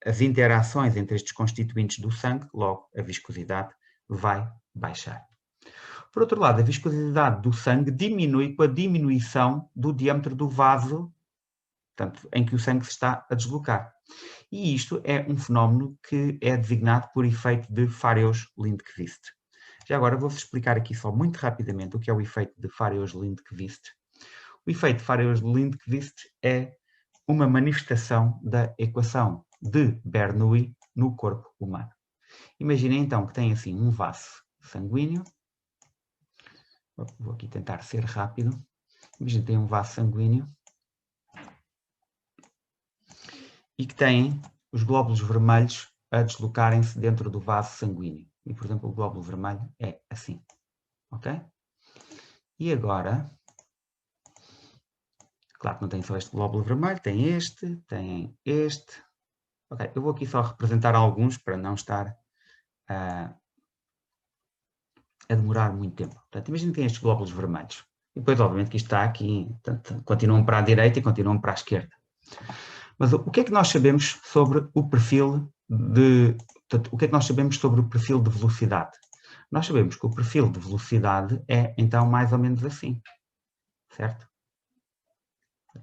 as interações entre estes constituintes do sangue, logo a viscosidade vai baixar. Por outro lado, a viscosidade do sangue diminui com a diminuição do diâmetro do vaso, portanto, em que o sangue se está a deslocar. E isto é um fenómeno que é designado por efeito de Faraós-Lindqvist. Já agora vou-vos explicar aqui só muito rapidamente o que é o efeito de Faraós-Lindqvist. O efeito de Faraós-Lindqvist é uma manifestação da equação de Bernoulli no corpo humano. Imaginem então que tem assim um vaso sanguíneo. Vou aqui tentar ser rápido. Imaginem que tem um vaso sanguíneo e que tem os glóbulos vermelhos a deslocarem-se dentro do vaso sanguíneo. E, por exemplo, o glóbulo vermelho é assim. Ok? E agora, claro que não tem só este glóbulo vermelho, tem este, tem este. Ok, eu vou aqui só representar alguns para não estar a demorar muito tempo. Portanto, imagina que tem estes glóbulos vermelhos. E depois, obviamente, que isto está aqui, portanto, continuam para a direita e continuam para a esquerda. Mas o que é que nós sabemos sobre o perfil de... Portanto, o que é que nós sabemos sobre o perfil de velocidade? Nós sabemos que o perfil de velocidade é, então, mais ou menos assim. Certo?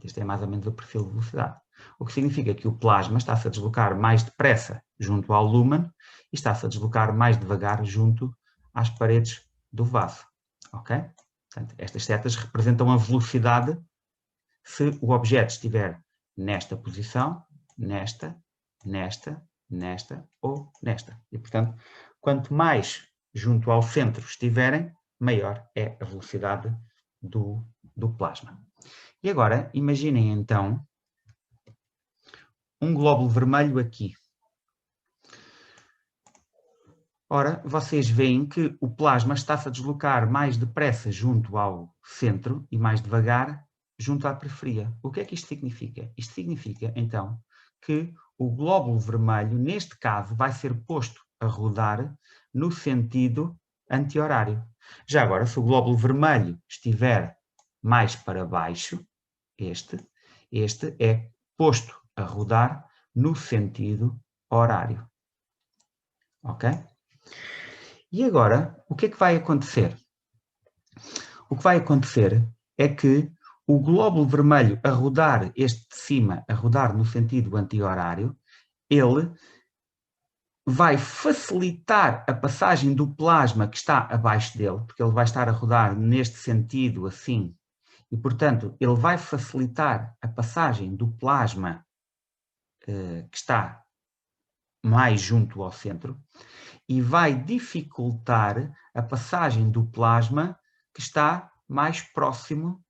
Este é mais ou menos o perfil de velocidade. O que significa que o plasma está-se a deslocar mais depressa junto ao lúmen e está-se a deslocar mais devagar junto às paredes do vaso. Ok? Portanto, estas setas representam a velocidade se o objeto estiver nesta posição, nesta, nesta, nesta ou nesta. E, portanto, quanto mais junto ao centro estiverem, maior é a velocidade do plasma. E agora, imaginem então um glóbulo vermelho aqui. Ora, vocês veem que o plasma está-se a deslocar mais depressa junto ao centro e mais devagar junto à periferia. O que é que isto significa? Isto significa, então, que o glóbulo vermelho, neste caso, vai ser posto a rodar no sentido anti-horário. Já agora, se o glóbulo vermelho estiver mais para baixo, este é posto a rodar no sentido horário. Ok? E agora, o que é que vai acontecer? O que vai acontecer é que o glóbulo vermelho a rodar este de cima, a rodar no sentido anti-horário, ele vai facilitar a passagem do plasma que está abaixo dele, porque ele vai estar a rodar neste sentido assim, e, portanto, ele vai facilitar a passagem do plasma que está mais junto ao centro e vai dificultar a passagem do plasma que está mais próximo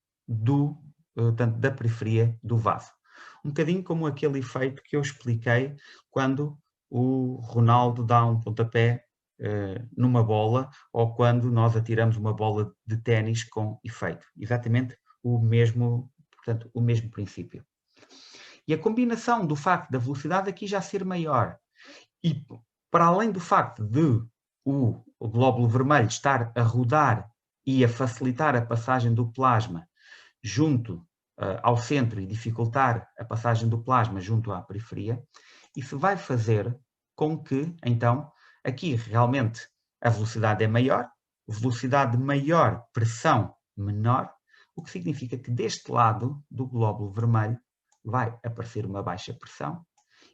da periferia do vaso. Um bocadinho como aquele efeito que eu expliquei quando o Ronaldo dá um pontapé numa bola ou quando nós atiramos uma bola de ténis com efeito. Exatamente o mesmo, portanto, o mesmo princípio. E a combinação do facto da velocidade aqui já ser maior e para além do facto de o glóbulo vermelho estar a rodar e a facilitar a passagem do plasma junto ao centro e dificultar a passagem do plasma junto à periferia, isso vai fazer com que, então, aqui realmente a velocidade é maior, velocidade maior, pressão menor, o que significa que deste lado do glóbulo vermelho vai aparecer uma baixa pressão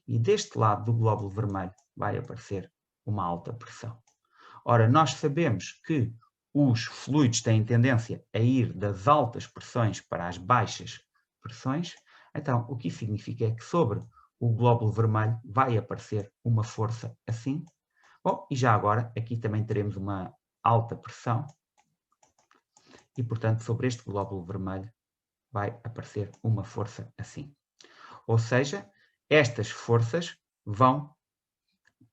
e deste lado do glóbulo vermelho vai aparecer uma alta pressão. Ora, nós sabemos que os fluidos têm tendência a ir das altas pressões para as baixas pressões, então o que isso significa é que sobre o glóbulo vermelho vai aparecer uma força assim. Bom, e já agora aqui também teremos uma alta pressão e, portanto, sobre este glóbulo vermelho vai aparecer uma força assim. Ou seja, estas forças vão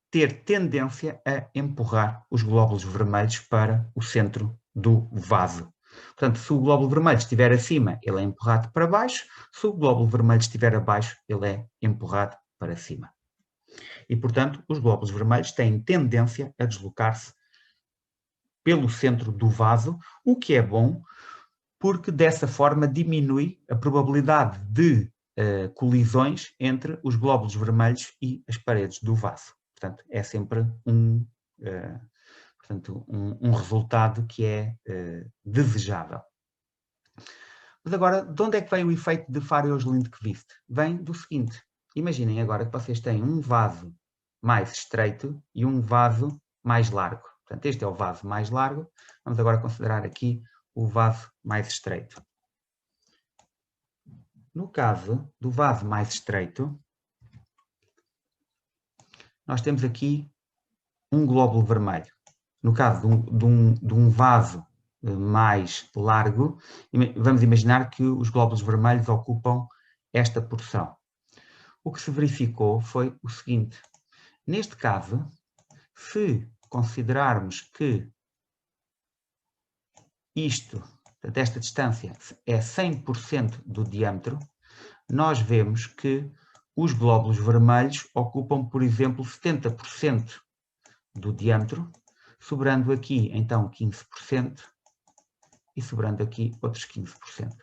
ter tendência a empurrar os glóbulos vermelhos para o centro do vaso. Portanto, se o glóbulo vermelho estiver acima, ele é empurrado para baixo. Se o glóbulo vermelho estiver abaixo, ele é empurrado para cima. E, portanto, os glóbulos vermelhos têm tendência a deslocar-se pelo centro do vaso, o que é bom, porque dessa forma diminui a probabilidade de colisões entre os glóbulos vermelhos e as paredes do vaso. Portanto, é sempre um resultado que é desejável. Mas agora, de onde é que vem o efeito de Fariols-Lindqvist? Vem do seguinte: imaginem agora que vocês têm um vaso mais estreito e um vaso mais largo. Portanto, este é o vaso mais largo. Vamos agora considerar aqui o vaso mais estreito. No caso do vaso mais estreito, nós temos aqui um glóbulo vermelho. No caso de um vaso mais largo, vamos imaginar que os glóbulos vermelhos ocupam esta porção. O que se verificou foi o seguinte: neste caso, se considerarmos que portanto, esta distância é 100% do diâmetro, nós vemos que os glóbulos vermelhos ocupam, por exemplo, 70% do diâmetro, sobrando aqui, então, 15% e sobrando aqui outros 15%.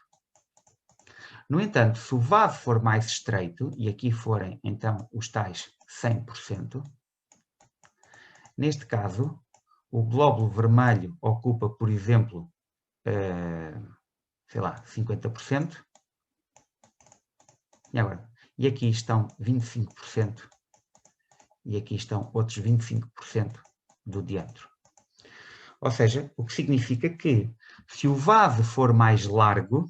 No entanto, se o vaso for mais estreito, e aqui forem, então, os tais 100%, neste caso, o glóbulo vermelho ocupa, por exemplo, sei lá, 50%, e aqui estão 25%, e aqui estão outros 25% do diâmetro. Ou seja, o que significa que, se o vaso for mais largo,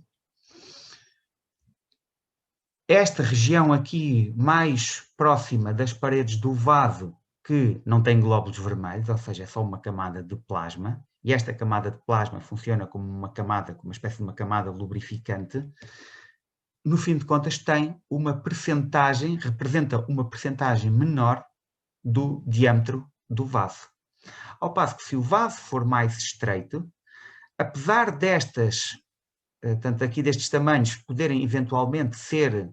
esta região aqui mais próxima das paredes do vaso, que não tem glóbulos vermelhos, ou seja, é só uma camada de plasma, e esta camada de plasma funciona como uma espécie de uma camada lubrificante, no fim de contas tem uma percentagem, representa uma percentagem menor do diâmetro do vaso. Ao passo que, se o vaso for mais estreito, apesar destes tamanhos poderem eventualmente ser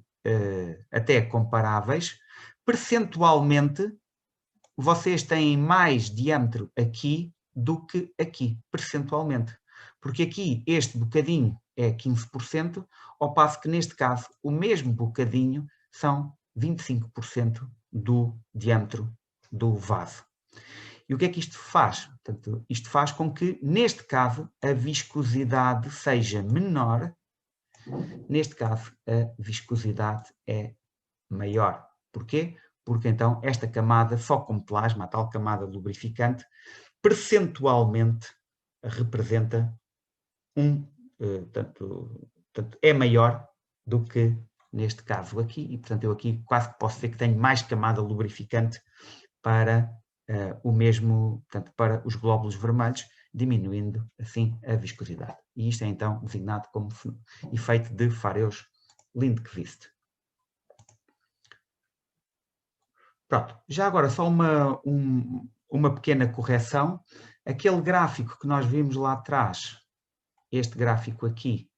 até comparáveis, percentualmente vocês têm mais diâmetro aqui do que aqui, percentualmente. Porque aqui este bocadinho é 15%, ao passo que neste caso o mesmo bocadinho são 25% do diâmetro do vaso. E o que é que isto faz? Portanto, isto faz com que, neste caso, a viscosidade seja menor. Neste caso, a viscosidade é maior. Porquê? Porque então esta camada, só com plasma, a tal camada lubrificante, percentualmente representa é maior do que neste caso aqui, e portanto eu aqui quase que posso dizer que tenho mais camada lubrificante para o mesmo, portanto, para os glóbulos vermelhos, diminuindo assim a viscosidade. E isto é então designado como efeito de Fariols-Lindqvist. Pronto, já agora só uma pequena correção. Aquele gráfico que nós vimos lá atrás, este gráfico aqui,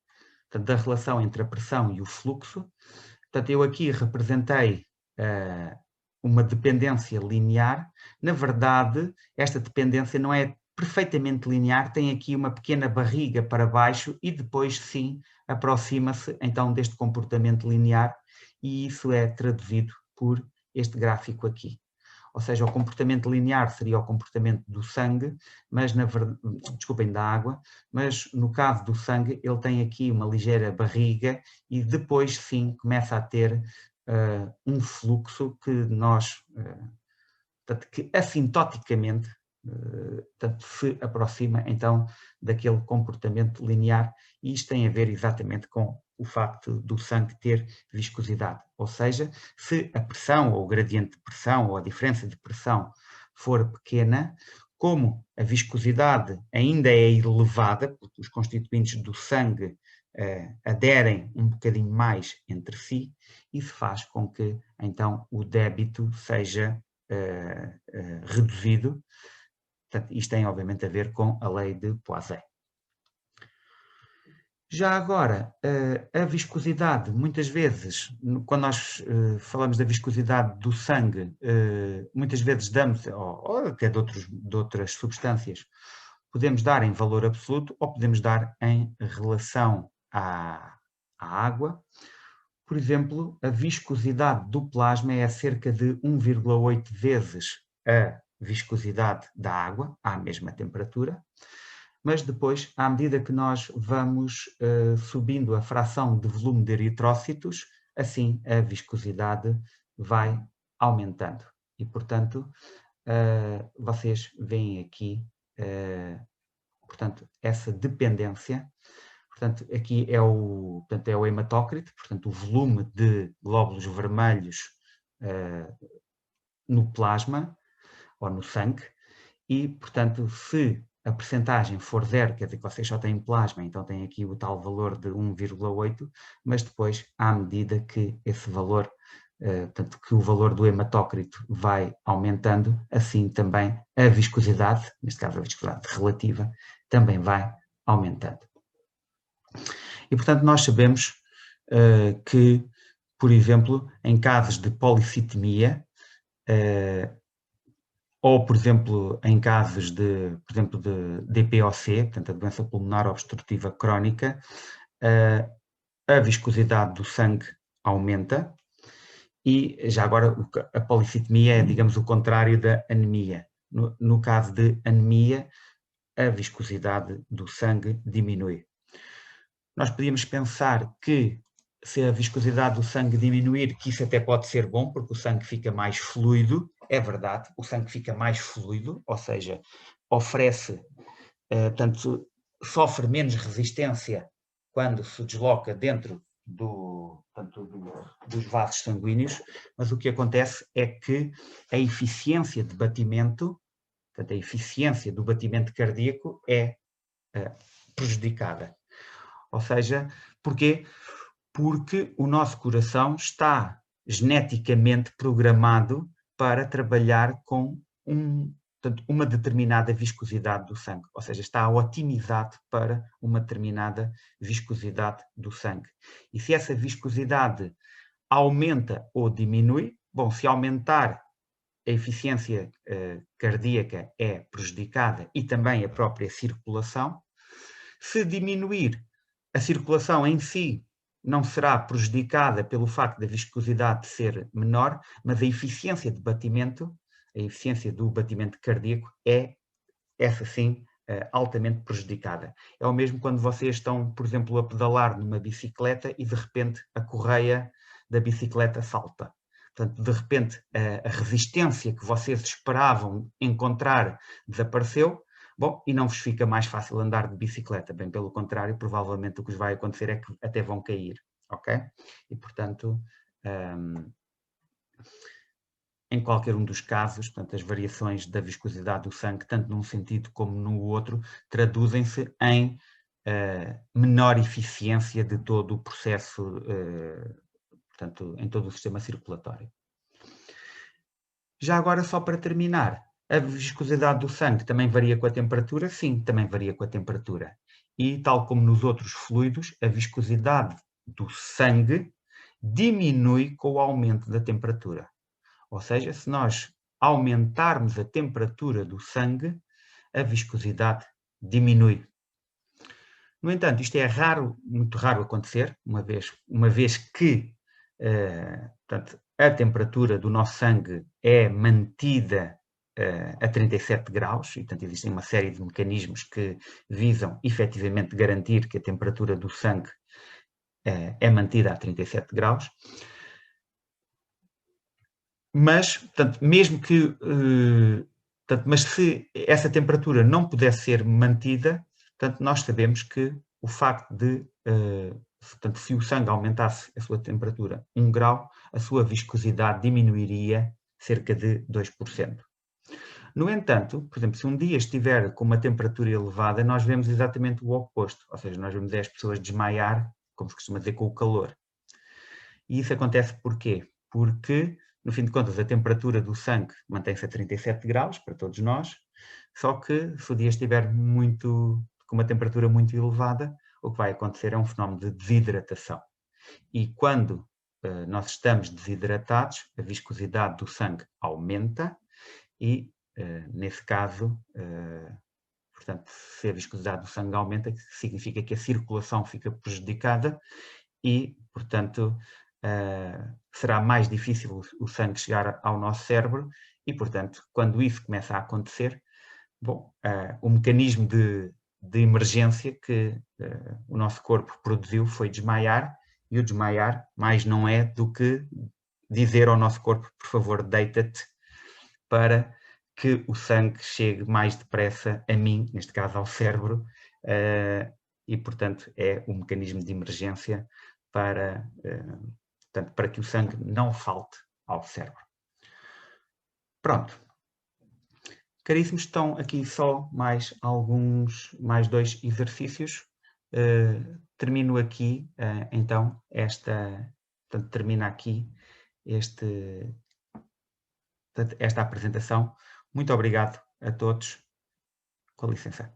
portanto, da relação entre a pressão e o fluxo, portanto, eu aqui representei uma dependência linear. Na verdade, esta dependência não é perfeitamente linear, tem aqui uma pequena barriga para baixo e depois, sim, aproxima-se então deste comportamento linear, e isso é traduzido por este gráfico aqui. Ou seja, o comportamento linear seria o comportamento do sangue, mas desculpem, da água, mas no caso do sangue ele tem aqui uma ligeira barriga e depois sim começa a ter um fluxo que que assintoticamente se aproxima então daquele comportamento linear, e isto tem a ver exatamente com o facto do sangue ter viscosidade. Ou seja, se a pressão ou o gradiente de pressão ou a diferença de pressão for pequena, como a viscosidade ainda é elevada, porque os constituintes do sangue aderem um bocadinho mais entre si, isso faz com que então o débito seja reduzido. Portanto, isto tem obviamente a ver com a lei de Poiseuille. Já agora, a viscosidade, muitas vezes, quando nós falamos da viscosidade do sangue, muitas vezes damos, ou até de outras substâncias, podemos dar em valor absoluto ou podemos dar em relação à água. Por exemplo, a viscosidade do plasma é cerca de 1,8 vezes a viscosidade da água, à mesma temperatura, mas depois, à medida que nós vamos subindo a fração de volume de eritrócitos, assim a viscosidade vai aumentando. E, portanto, vocês veem aqui, portanto, essa dependência. Portanto, aqui é o hematócrito, portanto, o volume de glóbulos vermelhos no plasma ou no sangue, e, portanto, se a percentagem for 0, quer dizer que vocês só têm plasma, então têm aqui o tal valor de 1,8, mas depois, à medida que esse valor, portanto, que o valor do hematócrito vai aumentando, assim também a viscosidade, neste caso a viscosidade relativa, também vai aumentando. E, portanto, nós sabemos que, por exemplo, em casos de policitemia, ou, por exemplo, em casos de, por exemplo, de DPOC, portanto, a doença pulmonar obstrutiva crónica, a viscosidade do sangue aumenta e, já agora, a policitemia é, digamos, o contrário da anemia. No caso de anemia, a viscosidade do sangue diminui. Nós podíamos pensar que, se a viscosidade do sangue diminuir, que isso até pode ser bom, porque o sangue fica mais fluido. É verdade, o sangue fica mais fluido, ou seja, oferece, portanto, sofre menos resistência quando se desloca dentro dos vasos sanguíneos, mas o que acontece é que a eficiência de batimento, portanto, a eficiência do batimento cardíaco é prejudicada. Ou seja, porquê? Porque o nosso coração está geneticamente programado para trabalhar com portanto, uma determinada viscosidade do sangue, ou seja, está otimizado para uma determinada viscosidade do sangue. E se essa viscosidade aumenta ou diminui, bom, se aumentar, a eficiência cardíaca é prejudicada e também a própria circulação. Se diminuir, a circulação em si não será prejudicada pelo facto da viscosidade ser menor, mas a eficiência de batimento, a eficiência do batimento cardíaco é, essa sim, altamente prejudicada. É o mesmo quando vocês estão, por exemplo, a pedalar numa bicicleta e de repente a correia da bicicleta salta. Portanto, de repente a resistência que vocês esperavam encontrar desapareceu. Bom, e não vos fica mais fácil andar de bicicleta, bem pelo contrário, provavelmente o que vos vai acontecer é que até vão cair, ok? E, portanto, em qualquer um dos casos, portanto, as variações da viscosidade do sangue, tanto num sentido como no outro, traduzem-se em menor eficiência de todo o processo, portanto, em todo o sistema circulatório. Já agora, só para terminar, a viscosidade do sangue também varia com a temperatura? Sim, também varia com a temperatura. E, tal como nos outros fluidos, a viscosidade do sangue diminui com o aumento da temperatura. Ou seja, se nós aumentarmos a temperatura do sangue, a viscosidade diminui. No entanto, isto é raro, muito raro acontecer, uma vez que portanto, a temperatura do nosso sangue é mantida a 37 graus, e, portanto, existem uma série de mecanismos que visam efetivamente garantir que a temperatura do sangue é mantida a 37 graus. Mas, portanto, mesmo que, mas se essa temperatura não puder ser mantida, portanto, nós sabemos que o facto de, portanto, se o sangue aumentasse a sua temperatura 1 grau, a sua viscosidade diminuiria cerca de 2%. No entanto, por exemplo, se um dia estiver com uma temperatura elevada, nós vemos exatamente o oposto, ou seja, nós vemos as pessoas desmaiar, como se costuma dizer, com o calor. E isso acontece porquê? Porque, no fim de contas, a temperatura do sangue mantém-se a 37 graus para todos nós, só que se o dia estiver com uma temperatura muito elevada, o que vai acontecer é um fenómeno de desidratação. E quando nós estamos desidratados, a viscosidade do sangue aumenta e, nesse caso, portanto, se a viscosidade do sangue aumenta, significa que a circulação fica prejudicada e, portanto, será mais difícil o sangue chegar ao nosso cérebro e, portanto, quando isso começa a acontecer, bom, o mecanismo de emergência que o nosso corpo produziu foi desmaiar, e o desmaiar mais não é do que dizer ao nosso corpo, por favor, deita-te, para que o sangue chegue mais depressa a mim, neste caso ao cérebro, e, portanto, é um mecanismo de emergência para, portanto, para que o sangue não falte ao cérebro. Pronto. Caríssimos, estão aqui só mais dois exercícios. Termino aqui, então, portanto, termina aqui esta apresentação. Muito obrigado a todos. Com licença.